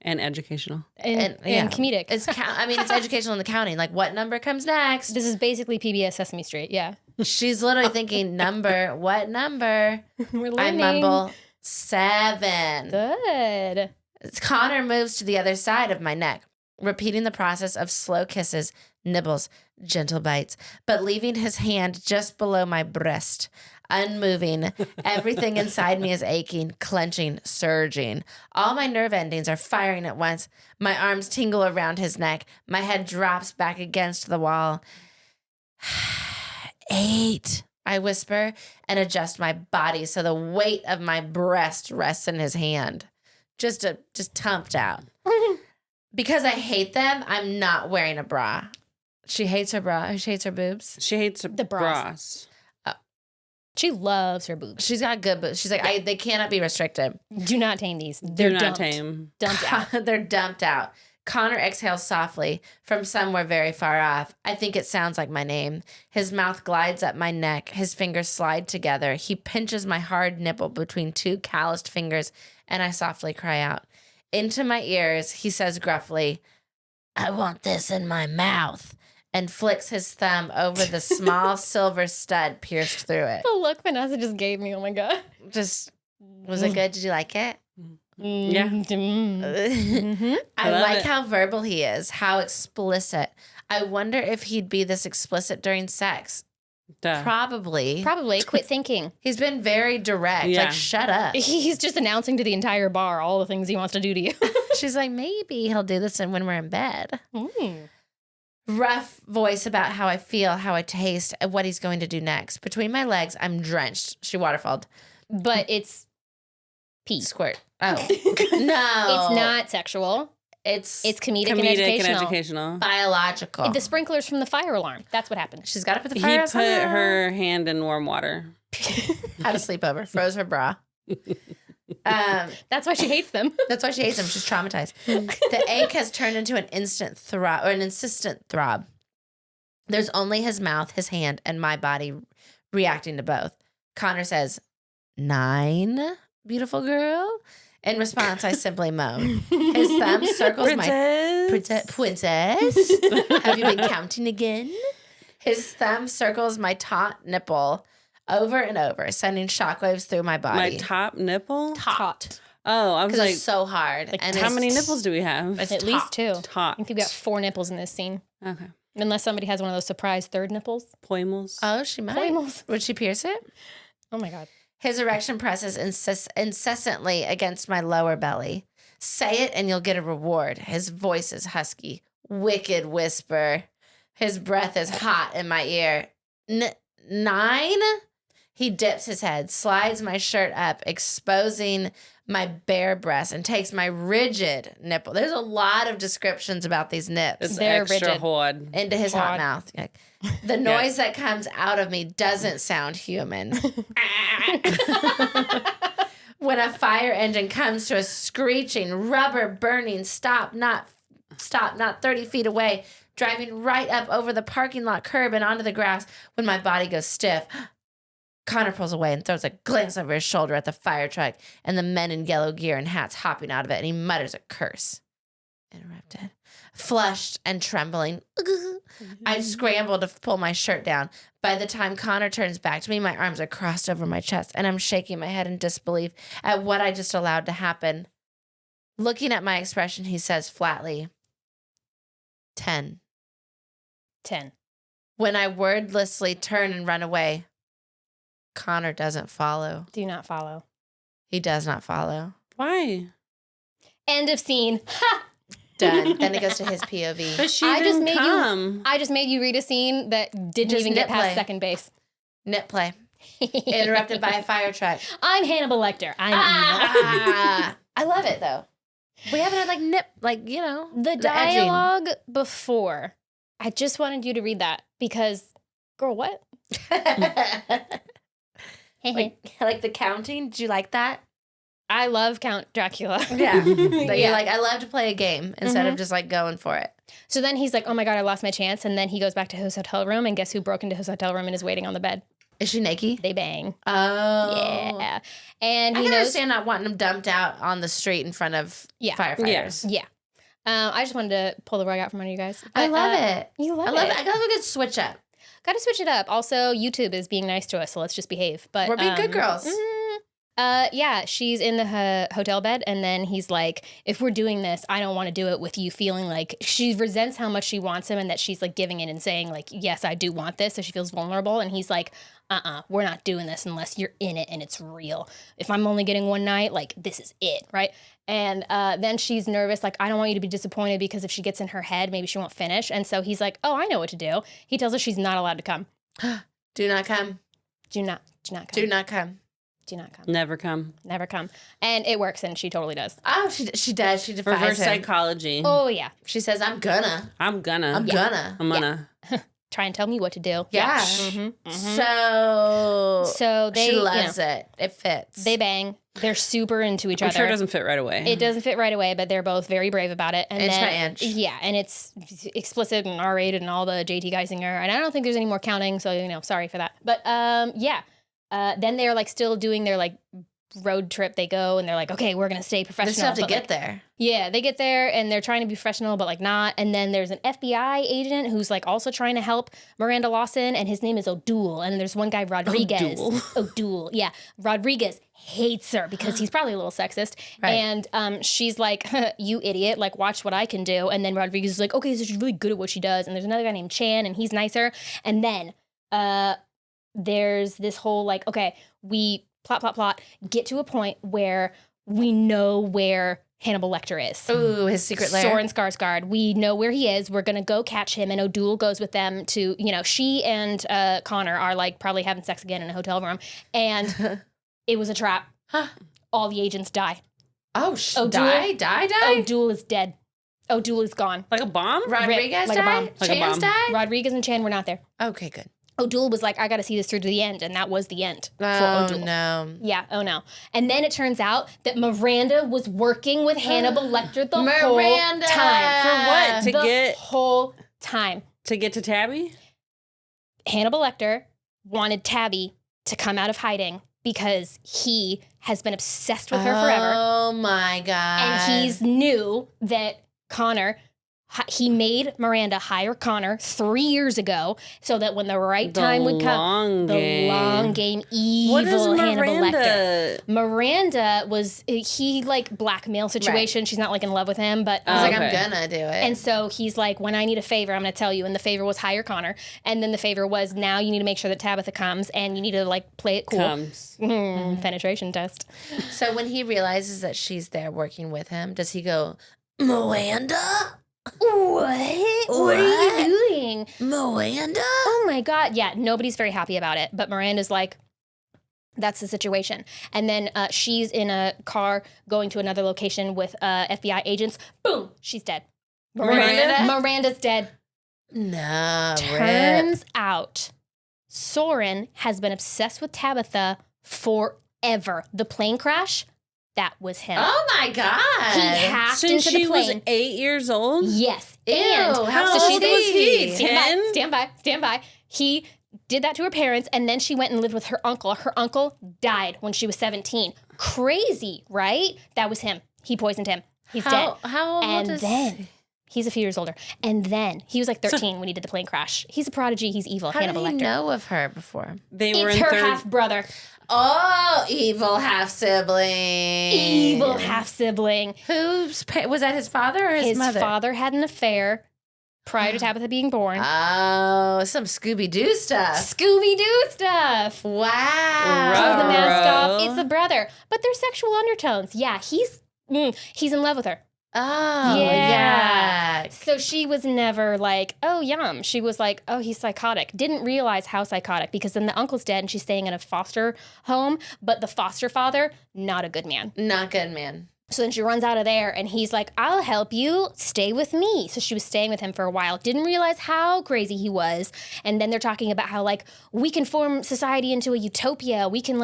And educational. And comedic. It's educational in the counting. Like, what number comes next? This is basically PBS Sesame Street. Yeah. She's literally thinking, what number? We're I learning. mumble, 7. Good. Connor moves to the other side of my neck, repeating the process of slow kisses, nibbles, gentle bites, but leaving his hand just below my breast, unmoving. Everything inside me is aching, clenching, surging. All my nerve endings are firing at once. My arms tingle around his neck. My head drops back against the wall. 8, I whisper and adjust my body so the weight of my breast rests in his hand. Just tumped out. Because I hate them, I'm not wearing a bra. She hates her bra. She hates her boobs. She hates The bras. She loves her boobs. She's got good boobs. She's like, they cannot be restricted. Do not tame these. They're not dumped. tame. Dumped out. They're dumped out. Connor exhales softly from somewhere very far off. I think it sounds like my name. His mouth glides up my neck. His fingers slide together. He pinches my hard nipple between 2 calloused fingers, and I softly cry out. Into my ears, he says gruffly, I want this in my mouth, and flicks his thumb over the small silver stud pierced through it. The look Vanessa just gave me. Oh my God. Was it good? Did you like it? Yeah. Mm-hmm. I love like it. how verbal he is, how explicit. I wonder if he'd be this explicit during sex. Duh. Probably. Probably. Quit thinking. He's been very direct. Yeah. Like, shut up. He's just announcing to the entire bar all the things he wants to do to you. She's like, maybe he'll do this when we're in bed. Mm. Rough voice about how I feel, how I taste, and what he's going to do next. Between my legs, I'm drenched. She waterfalled. But it's pee. Squirt. Oh. No. It's not sexual. It's Comedic and Comedic educational. and educational. biological. The sprinklers from the fire alarm. That's what happened. She's got to put the He fire put out. her hand in warm water. Had a sleepover. Froze her bra. That's why she hates them. That's why she hates him. She's traumatized. The ache has turned into an instant throb or an insistent throb. There's only his mouth, his hand, and my body reacting to both. Connor says, 9, beautiful girl. In response, I simply moan. His thumb circles my princess. Have you been counting again? His thumb circles my taut nipple over and over, sending shockwaves through my body. My top nipple? Taut. Oh, I was Because like, it's so hard. Like, and how it's- many nipples do we have? It's At least 2. Tot. I think you've got 4 nipples in this scene. Okay. Unless somebody has one of those surprise third nipples. Poimals. Oh, she might. Poimals. Would she pierce it? Oh my God. His erection presses incessantly against my lower belly. Say it and you'll get a reward. His voice is husky. Wicked whisper. His breath is hot in my ear. 9? He dips his head, slides my shirt up, exposing my bare breast, and takes my rigid nipple. There's a lot of descriptions about these nips. It's They're extra rigid. hard. Into his hot Hard. mouth. Like, the noise that comes out of me doesn't sound human. When a fire engine comes to a screeching, rubber burning stop, not 30 feet away, driving right up over the parking lot curb and onto the grass, when my body goes stiff. Connor pulls away and throws a glance over his shoulder at the fire truck and the men in yellow gear and hats hopping out of it, and he mutters a curse. Interrupted. Flushed and trembling, I scramble to pull my shirt down. By the time Connor turns back to me, my arms are crossed over my chest, and I'm shaking my head in disbelief at what I just allowed to happen. Looking at my expression, he says flatly, 10. 10. When I wordlessly turn and run away, Connor doesn't follow. Do not follow. He does not follow. Why? End of scene. Ha! Done. Then it goes to his POV. But she I just didn't made you- come. I just made you read a scene that didn't Just even get nip past play. second base. Nip play. Interrupted by a fire truck. I'm Hannibal Lecter. I'm I love it though. We haven't had the dialogue before. I just wanted you to read that because, girl, what? like the counting. Did you like that? I love Count Dracula. Yeah. But you're like, I love to play a game instead of just like going for it. So then he's like, oh my God, I lost my chance. And then he goes back to his hotel room, and guess who broke into his hotel room and is waiting on the bed? Is she naked? They bang. Oh. Yeah. And I can understand not wanting them dumped out on the street in front of firefighters. Yeah. I just wanted to pull the rug out from under you guys. I love it. You love it. I got a good switch up. Got to switch it up. Also, YouTube is being nice to us, so let's just behave. But we're being good girls. Yeah, she's in the hotel bed, and then he's like, if we're doing this, I don't want to do it with you feeling like she resents how much she wants him and that she's like giving in and saying like, yes, I do want this. So she feels vulnerable. And he's like, we're not doing this unless you're in it and it's real. If I'm only getting one night, like this is it, right? And then she's nervous, like, I don't want you to be disappointed because if she gets in her head, maybe she won't finish. And so he's like, oh, I know what to do. He tells her she's not allowed to come. Do not come. Do not come. Do not come. Do not come. Never come. Never come. And it works, and she totally does. Oh, she does. She defies Reverse him. psychology. Oh, yeah. She says, I'm gonna. I'm gonna. Try and tell me what to do. Yeah. Mm-hmm. So they, she loves it. It fits. They bang. They're super into each other. I'm sure it doesn't fit right away. It doesn't fit right away, but they're both very brave about it. And inch then, by inch. Yeah, and it's explicit and R-rated and all the JT Geissinger. And I don't think there's any more counting, so, sorry for that. But, then they're, like, still doing their, like, road trip. They go, and they're like, okay, we're going to stay professional. They still have to get there. Yeah, they get there, and they're trying to be professional, but, like, not. And then there's an FBI agent who's, like, also trying to help Miranda Lawson, and his name is O'Doul. And then there's one guy, Rodriguez. O'Doul, yeah. Rodriguez hates her because he's probably a little sexist. Right. And she's like, you idiot, like, watch what I can do. And then Rodriguez is like, okay, so she's really good at what she does. And there's another guy named Chan, and he's nicer. And then there's this whole, like, okay, we plot, get to a point where we know where Hannibal Lecter is. Ooh, his secret lair. Soren Skarsgård. We know where he is. We're going to go catch him. And O'Doul goes with them to, she and Connor are like probably having sex again in a hotel room. And it was a trap. All the agents die. Oh, die? O'Doul is dead. O'Doul is gone. Like a bomb? Rodriguez like died? A bomb. Like Chan's a bomb. died? Rodriguez and Chan were not there. Okay, good. O'Doul was like, I got to see this through to the end. And that was the end for Oh, O'Doul. no. Yeah, oh no. And then it turns out that Miranda was working with Hannibal Lecter the whole Miranda! time. For what? The whole time. To get to Tabby? Hannibal Lecter wanted Tabby to come out of hiding because he has been obsessed with her forever. Oh, my God. And he's knew that Connor... He made Miranda hire Connor 3 years ago so that when the right time would come, the long game, evil Hannibal Lecter. Miranda was, he like blackmail situation. Right. She's not like in love with him, but he's like, I'm gonna do it. And so he's like, when I need a favor, I'm gonna tell you. And the favor was hire Connor. And then the favor was, now you need to make sure that Tabitha comes and you need to like play it cool. Penetration test. So when he realizes that she's there working with him, does he go, Miranda? What are you doing? Miranda? Oh my God. Yeah, nobody's very happy about it. But Miranda's like, that's the situation. And then she's in a car going to another location with FBI agents. Boom, she's dead. Miranda's dead. No. Turns out Soren has been obsessed with Tabitha forever. The plane crash, that was him. Oh my God. He hacked Since into the plane. she was 8 years old? Yes. Ew, and how old was he? 10? Stand by. He did that to her parents, and then she went and lived with her uncle. Her uncle died when she was 17. Crazy, right? That was him. He poisoned him. He's dead. How old is he? He's a few years older. And then he was like 13 when he did the plane crash. He's a prodigy. He's evil. How Hannibal did he Lecter. know of her before? It's her half-brother. Oh, evil half-sibling. Evil half-sibling. Was that his father or his mother? His father had an affair prior to Tabitha being born. Oh, some Scooby-Doo stuff. Scooby-Doo stuff. Wow. Pulled the mask off. It's the brother. But there's sexual undertones. Yeah, he's in love with her. Oh, yeah. yuck. So she was never like, oh, yum. She was like, oh, he's psychotic. Didn't realize how psychotic because then the uncle's dead and she's staying in a foster home. But the foster father, not a good man. Not good, man. So then she runs out of there and he's like, I'll help you. Stay with me. So she was staying with him for a while. Didn't realize how crazy he was. And then they're talking about how like we can form society into a utopia. We can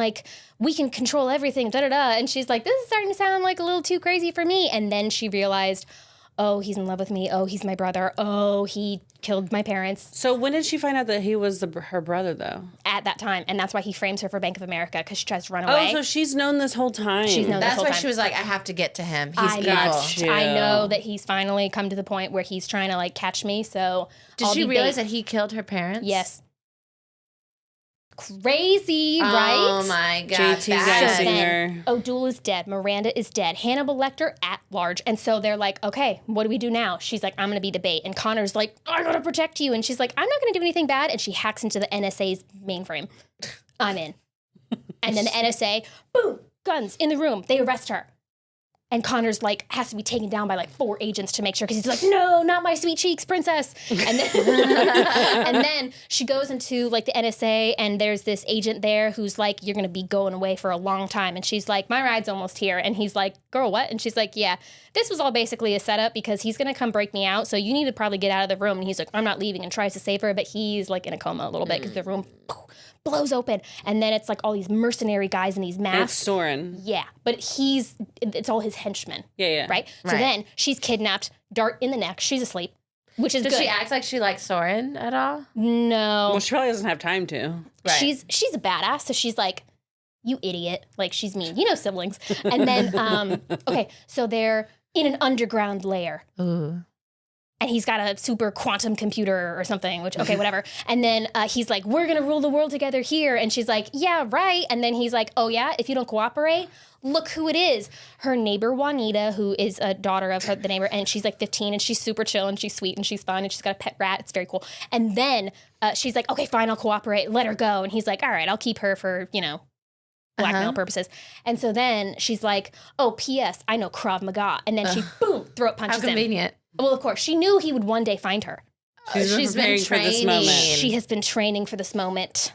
control everything. Da da da. And she's like, this is starting to sound like a little too crazy for me. And then she realized, oh, he's in love with me. Oh, he's my brother. Oh, he killed my parents. So when did she find out that he was her brother, though? At that time. And that's why he frames her for Bank of America because she tries to run away. Oh, so she's known this whole time. She's known That's this whole why time. she was like, I have to get to him. He's evil. Gotcha. I know that he's finally come to the point where he's trying to like catch me. So Did she realize that he killed her parents? Yes. Crazy, right? Oh my God. JT bad. Geissinger. O'Doul is dead. Miranda is dead. Hannibal Lecter at large. And so they're like, okay, what do we do now? She's like, I'm going to be the bait. And Connor's like, I got to protect you. And she's like, I'm not going to do anything bad. And she hacks into the NSA's mainframe. I'm in. And then the NSA, boom, guns in the room. They arrest her. And Connor's like, has to be taken down by like 4 agents to make sure, because he's like, no, not my sweet cheeks, princess. And then, and then she goes into like the NSA and there's this agent there who's like, you're going to be going away for a long time. And she's like, my ride's almost here. And he's like, girl, what? And she's like, yeah, this was all basically a setup because he's going to come break me out. So you need to probably get out of the room. And he's like, I'm not leaving, and tries to save her. But he's like in a coma a little bit because the room blows open. And then it's like all these mercenary guys in these masks. It's Soren. Yeah, but it's all his henchmen. Yeah. Right? So then she's kidnapped, dart in the neck, she's asleep, which is Does good. she act like she likes Soren at all? No. Well, she probably doesn't have time to. Right. She's a badass, so she's like, you idiot. Like, she's mean. You know siblings. And then, okay, so they're in an underground lair. Ooh. And he's got a super quantum computer or something, which, okay, whatever. And then he's like, we're going to rule the world together here. And she's like, yeah, right. And then he's like, oh, yeah, if you don't cooperate, look who it is. Her neighbor, Juanita, who is a daughter of the neighbor. And she's like 15 and she's super chill and she's sweet and she's fun and she's got a pet rat. It's very cool. And then she's like, okay, fine, I'll cooperate. Let her go. And he's like, all right, I'll keep her for, blackmail purposes. And so then she's like, oh, P.S., I know Krav Maga. And then she, boom, throat punches How convenient. him. Well, of course, she knew he would one day find her. She's been preparing for this moment. She has been training for this moment.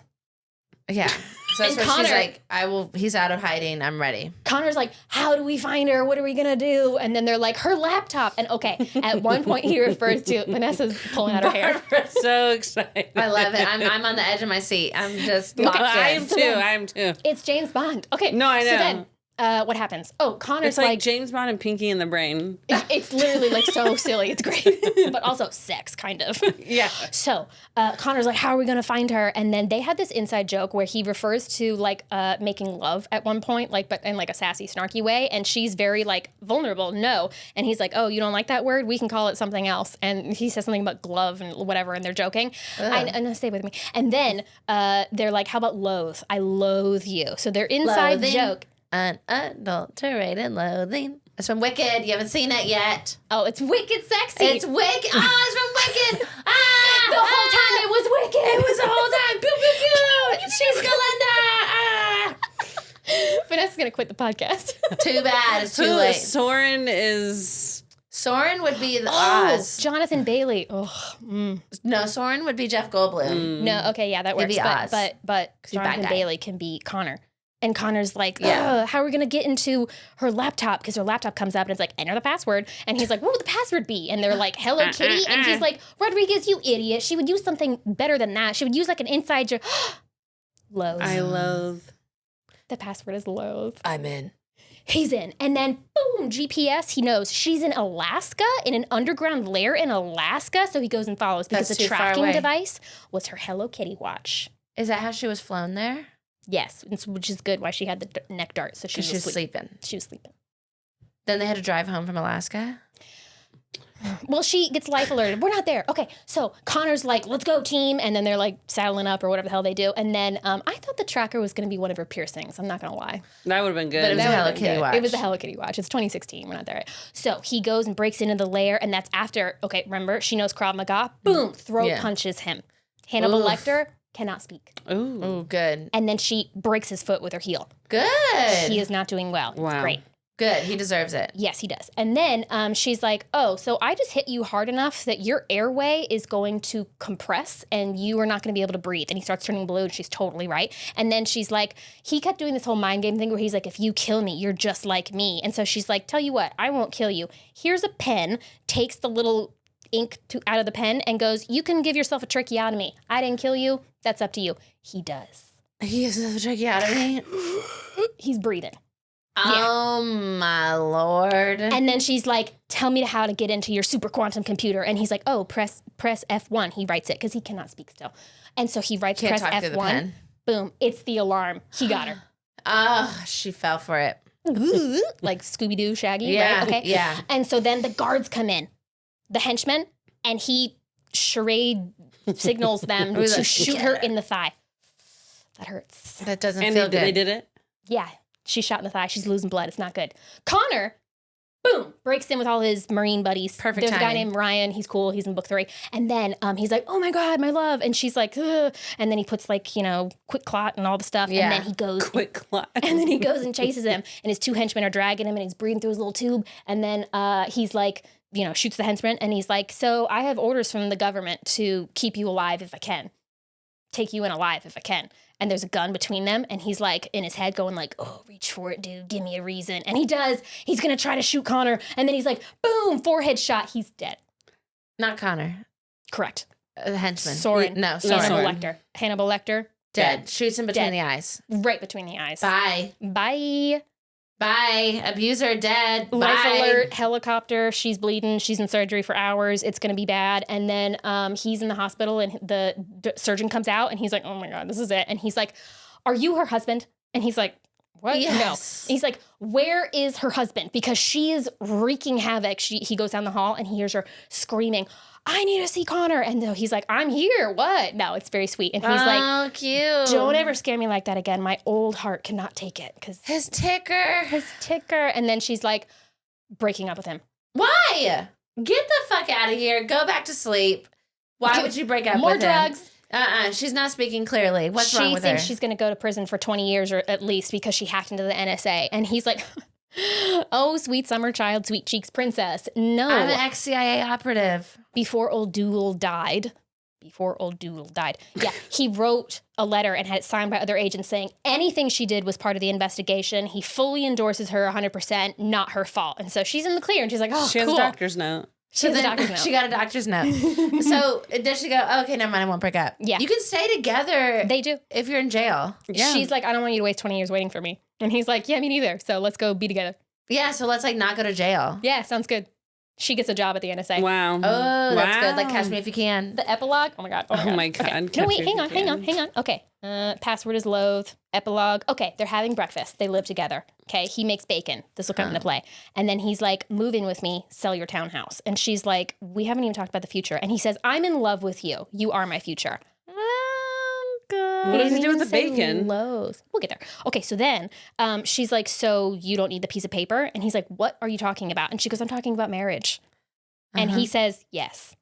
Yeah. So that's And where she's Connor- like, he's out of hiding. I'm ready. Connor's like, how do we find her? What are we going to do? And then they're like, her laptop. And okay, at one point he refers to Vanessa's pulling out her hair. So excited. I love it. I'm on the edge of my seat. I'm just locked in. I am too. It's James Bond. Okay. No, I know. So then, what happens? Oh, Connor's It's like James Bond and Pinky in the Brain. it's literally like so silly. It's great. But also sex, kind of. Yeah. So Connor's like, how are we going to find her? And then they had this inside joke where he refers to like making love at one point, like, but in like a sassy, snarky way. And she's very like vulnerable. No. And he's like, oh, you don't like that word? We can call it something else. And he says something about glove and whatever. And they're joking. I know, stay with me. And then they're like, how about loathe? I loathe you. So their inside joke. Unadulterated loathing. It's from Wicked. You haven't seen it yet. Oh, it's wicked sexy. It's Wicked. Ah, it's from Wicked. Ah, the whole time it was wicked. It was the whole time. Pew, pew, pew. She's Glinda. Ah. Vanessa's going to quit the podcast. Too bad. It's too late. Soren is... Soren would be the Oz. Jonathan Bailey. Oh, No, Soren would be Jeff Goldblum. No, okay, yeah, that He'd works. be Oz. But He's a bad Jonathan guy. Bailey can be Connor. And Connor's like, Yeah. how are we going to get into her laptop? Because her laptop comes up and it's like, enter the password. And he's like, what would the password be? And they're like, Hello Kitty. And he's like, Rodriguez, you idiot. She would use something better than that. She would use like an inside joke. Loathe. I loathe. The password is loathe. I'm in. He's in. And then, boom, GPS, he knows she's in Alaska, in an underground lair in Alaska. So he goes and follows because That's the too far tracking away. device was her Hello Kitty watch. Is that how she was flown there? Yes, which is good why she had the neck dart. So she Because was she's sleeping. She was sleeping. Then they had to drive home from Alaska? Well, she gets life alerted. We're not there. Okay, so Connor's like, let's go, team. And then they're like saddling up or whatever the hell they do. And then I thought the tracker was going to be one of her piercings. I'm not going to lie. That would have been good. But it was a That Hello would've been Kitty good. watch. It was the Hello Kitty watch. It's 2016. We're not there yet. So he goes and breaks into the lair. And that's after, okay, remember, she knows Krav Maga. Boom, throat punches him. Hannibal Oof. Lecter cannot speak. Ooh. Oh, good. And then she breaks his foot with her heel. Good. He is not doing well. Wow. It's great. Good. He deserves it. Yes, he does. And then she's like, oh, so I just hit you hard enough that your airway is going to compress and you are not going to be able to breathe. And he starts turning blue and she's totally right. And then she's like, he kept doing this whole mind game thing where he's like, if you kill me, you're just like me. And so she's like, tell you what, I won't kill you. Here's a pen, takes the little ink out of the pen and goes, you can give yourself a tracheotomy. I didn't kill you. That's up to you. He does. He gives himself a tracheotomy? He's breathing. Oh, my Lord. And then she's like, tell me how to get into your super quantum computer. And he's like, oh, press F1. He writes it because he cannot speak still. And so he writes press F1. Boom. It's the alarm. He got her. Oh, she fell for it. Like Scooby-Doo, Shaggy, yeah, right? Okay. Yeah. And so then the guards come in, the henchmen, and he charade signals them to shoot her in the thigh. That hurts. That doesn't feel good. They did it? Yeah. She's shot in the thigh. She's losing blood. It's not good. Connor, boom, breaks in with all his Marine buddies. Perfect There's timing. a guy named Ryan. He's cool. He's in book 3. And then he's like, oh my God, my love. And she's like, ugh. And then he puts like, quick clot and all the stuff. Yeah. And then he goes. Quick clot. And then he goes and chases him. And his 2 henchmen are dragging him and he's breathing through his little tube. And then he's like, shoots the henchman. And he's like, so I have orders from the government to keep you alive if I can. Take you in alive if I can. And there's a gun between them, and he's like in his head going like, oh, reach for it, dude, give me a reason. And he does. He's gonna try to shoot Connor, and then he's like, boom, forehead shot, he's dead. Not Connor. Correct. The henchman. Soren. No, Soren. Hannibal Lecter. Dead. Shoots him between the eyes. Right between the eyes. Bye. Bye. Bye. Abuser dead. Life Bye. alert, helicopter, she's bleeding, she's in surgery for hours, it's gonna be bad. And then he's in the hospital and the surgeon comes out and he's like, oh my God, this is it. And he's like, are you her husband? And he's like, what? Yes. No. He's like, where is her husband? Because she is wreaking havoc. He goes down the hall and he hears her screaming, I need to see Connor. And so he's like, I'm here. What? No, it's very sweet. And he's like, oh, cute. don't ever scare me like that again. My old heart cannot take it. Because his ticker. And then she's like breaking up with him. Why? Get the fuck out of here. Go back to sleep. Why would you break up with him? More drugs. She's not speaking clearly. What's wrong with her? She thinks she's going to go to prison for 20 years or at least because she hacked into the NSA. And he's like, oh, sweet summer child, sweet cheeks princess. No. I'm an ex-CIA operative. Before old Doodle died. Yeah, he wrote a letter and had it signed by other agents saying anything she did was part of the investigation. He fully endorses her 100%, not her fault. And so she's in the clear and she's like, oh, she has cool. a doctor's note. She has a doctor's note. She got a doctor's note. So does she go, oh, okay, never mind, I won't break up. Yeah. You can stay together. They do. If you're in jail. Yeah. She's like, I don't want you to waste 20 years waiting for me. And he's like, yeah, me neither. So let's go be together. Yeah, so let's not go to jail. Yeah, sounds good. She gets a job at the NSA. Wow. Oh, that's good. Like, catch me if you can. The epilogue. Oh my God. Oh my God. Okay. No, wait, hang on. Okay. Password is loathe. Epilogue. Okay, they're having breakfast. They live together. Okay, he makes bacon. This will come into play. And then he's like, move in with me, sell your townhouse. And she's like, we haven't even talked about the future. And he says, I'm in love with you. You are my future. What does he do with the bacon? Loathe. We'll get there. Okay, so then she's like, so you don't need the piece of paper? And he's like, what are you talking about? And she goes, I'm talking about marriage. And he says, yes.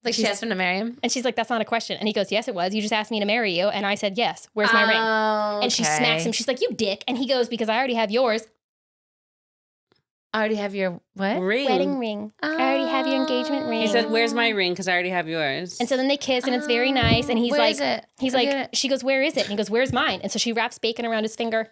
Like she asked him to marry him? And she's like, that's not a question. And he goes, yes, it was. You just asked me to marry you. And I said, yes. Where's my ring? Okay. And she smacks him. She's like, you dick. And he goes, because I already have yours. I already have your what? Ring. Wedding ring. I already have your engagement ring. He said, where's my ring? Because I already have yours. And so then they kiss and it's very nice. And he's Where like, is it? he's I like, get it. she goes, where is it? And he goes, where's mine? And so she wraps bacon around his finger.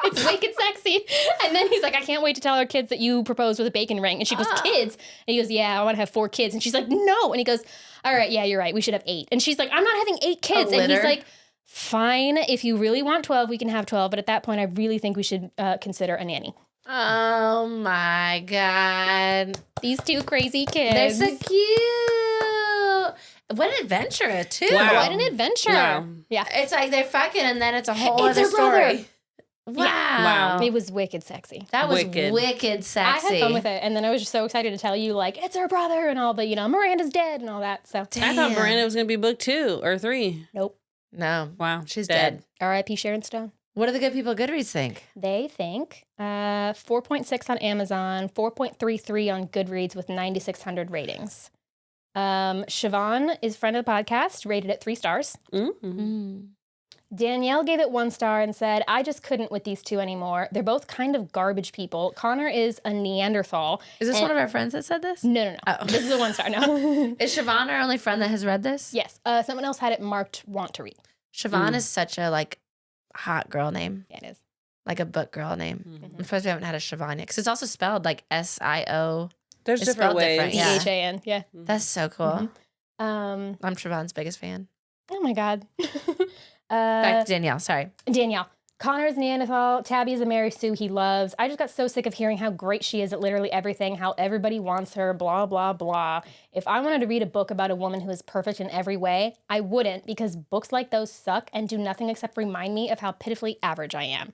It's wicked sexy. And then he's like, I can't wait to tell our kids that you proposed with a bacon ring. And she goes, kids? And he goes, yeah, I want to have 4 kids. And she's like, no. And he goes, all right, yeah, you're right. We should have 8. And she's like, I'm not having 8 kids. And he's like, fine. If you really want 12, we can have 12. But at that point, I really think we should consider a nanny. Oh my God. These 2 crazy kids. They're so cute. What an adventure, too. Wow. What an adventure. Wow. Yeah. It's like they're fucking and then it's a whole It's other her brother. story. Wow. Wow. It was wicked sexy. That was Wicked. wicked sexy. I had fun with it. And then I was just so excited to tell you, like, it's her brother and all the, Miranda's dead and all that. So, I thought Miranda was going to be book 2 or 3. nope. No. Wow. She's dead. R.I.P. Sharon Stone. What do the good people at Goodreads think? They think 4.6 on Amazon, 4.33 on Goodreads with 9,600 ratings. Siobhan is a friend of the podcast, rated it 3 stars. Mm-hmm. Danielle gave it 1 star and said, I just couldn't with these two anymore. They're both kind of garbage people. Connor is a Neanderthal. Is this one of our friends that said this? No. Oh. This is a 1 star, no. Is Siobhan our only friend that has read this? Yes. Someone else had it marked want to read. Siobhan is such a, like, hot girl name. Yeah, it is. Like a book girl name. I'm surprised we haven't had a Siobhan yet. Because it's also spelled like S-I-O. There's It's different spelled ways. different, yeah. D-H-A-N, yeah. That's so cool. I'm Siobhan's biggest fan. Oh my God. Back to Danielle, sorry. Danielle. Connor is Neanderthal. Tabby is a Mary Sue he loves. I just got so sick of hearing how great she is at literally everything, how everybody wants her, blah, blah, blah. If I wanted to read a book about a woman who is perfect in every way, I wouldn't, because books like those suck and do nothing except remind me of how pitifully average I am.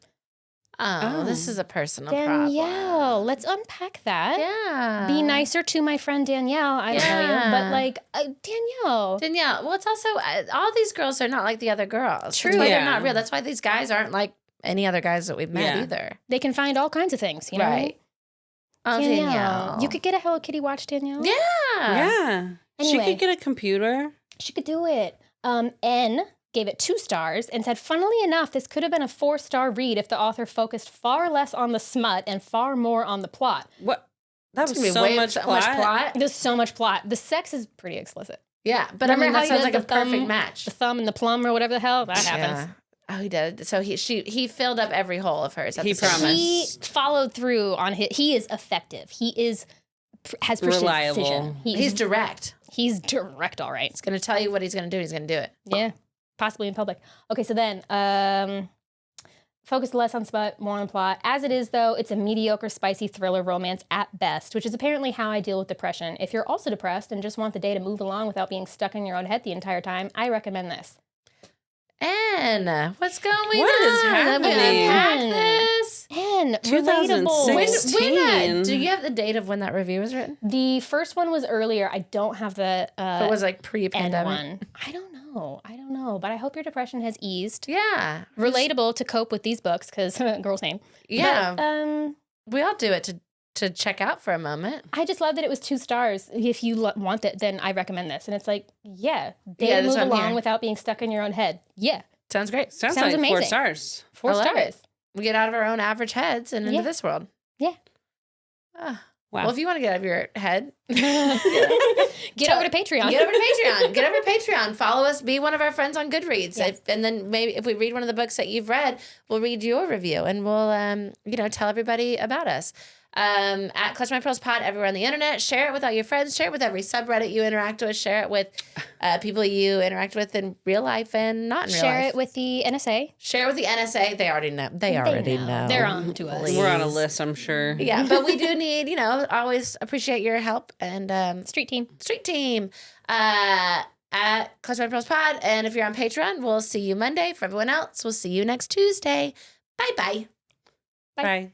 Oh, this is a personal problem. Danielle, let's unpack that. Yeah. Be nicer to my friend Danielle. I don't know you, but like, Danielle. Danielle, well, it's also, all these girls are not like the other girls. True. That's why Yeah. they're not real. That's why these guys aren't like any other guys that we've met either. They can find all kinds of things, you know? Right. Oh, Danielle. You could get a Hello Kitty watch, Danielle. Yeah. Yeah. She Anyway. could get a computer. She could do it. N gave it 2 stars and said, funnily enough, this could have been a 4-star read if the author focused far less on the smut and far more on the plot. What? That It's was gonna be so way much plot. There's so much plot. The sex is pretty explicit. Yeah. But Remember I mean, how that he sounds does like a the thumb- perfect match. The thumb and the plum or whatever the hell, that happens. Yeah. Oh, he did. So he filled up every hole of hers. At He the same time. promised. He followed through on his. He is effective. He has precision. Reliable. He's direct. He's direct, all right. He's going to tell you what he's going to do. He's going to do it. Yeah, possibly in public. Okay, so then focus less on smut, more on plot. As it is, though, it's a mediocre, spicy thriller romance at best, which is apparently how I deal with depression. If you're also depressed and just want the day to move along without being stuck in your own head the entire time, I recommend this. And what's going on? What is Let me happening? unpack this. And 2016. relatable. Do you have the date of when that review was written? The first one was earlier. I don't have the It was like end pre-pandemic. one. I don't know. But I hope your depression has eased. Yeah. Relatable to cope with these books because girl's name. Yeah. But, we all do it to check out for a moment. I just love that it was 2 stars. If you want it, then I recommend this. And it's like, Yeah, move that's what I'm along hearing. without being stuck in your own head. Yeah, Sounds great. Sounds Sounds like amazing. 4 stars. 4 I love stars. it. We get out of our own average heads and into Yeah. this world. Yeah. Ah. Wow. Well, if you want to get out of your head, Get over to Patreon. Get over to Patreon. Get over to Patreon. Follow us. Be one of our friends on Goodreads. Yes. And then maybe if we read one of the books that you've read, we'll read your review and we'll, tell everybody about us. At Clutch My Pearls Pod everywhere on the internet. Share it with all your friends. Share it with every subreddit you interact with. Share it with people you interact with in real life and not in real life. Share it with the NSA. Share it with the NSA. They already know. They already know. They're on to us. We're on a list, I'm sure. Yeah, but we do need, always appreciate your help and Street team. Street Team at Clutch My Pearls Pod. And if you're on Patreon, we'll see you Monday. For everyone else, we'll see you next Tuesday. Bye-bye. Bye.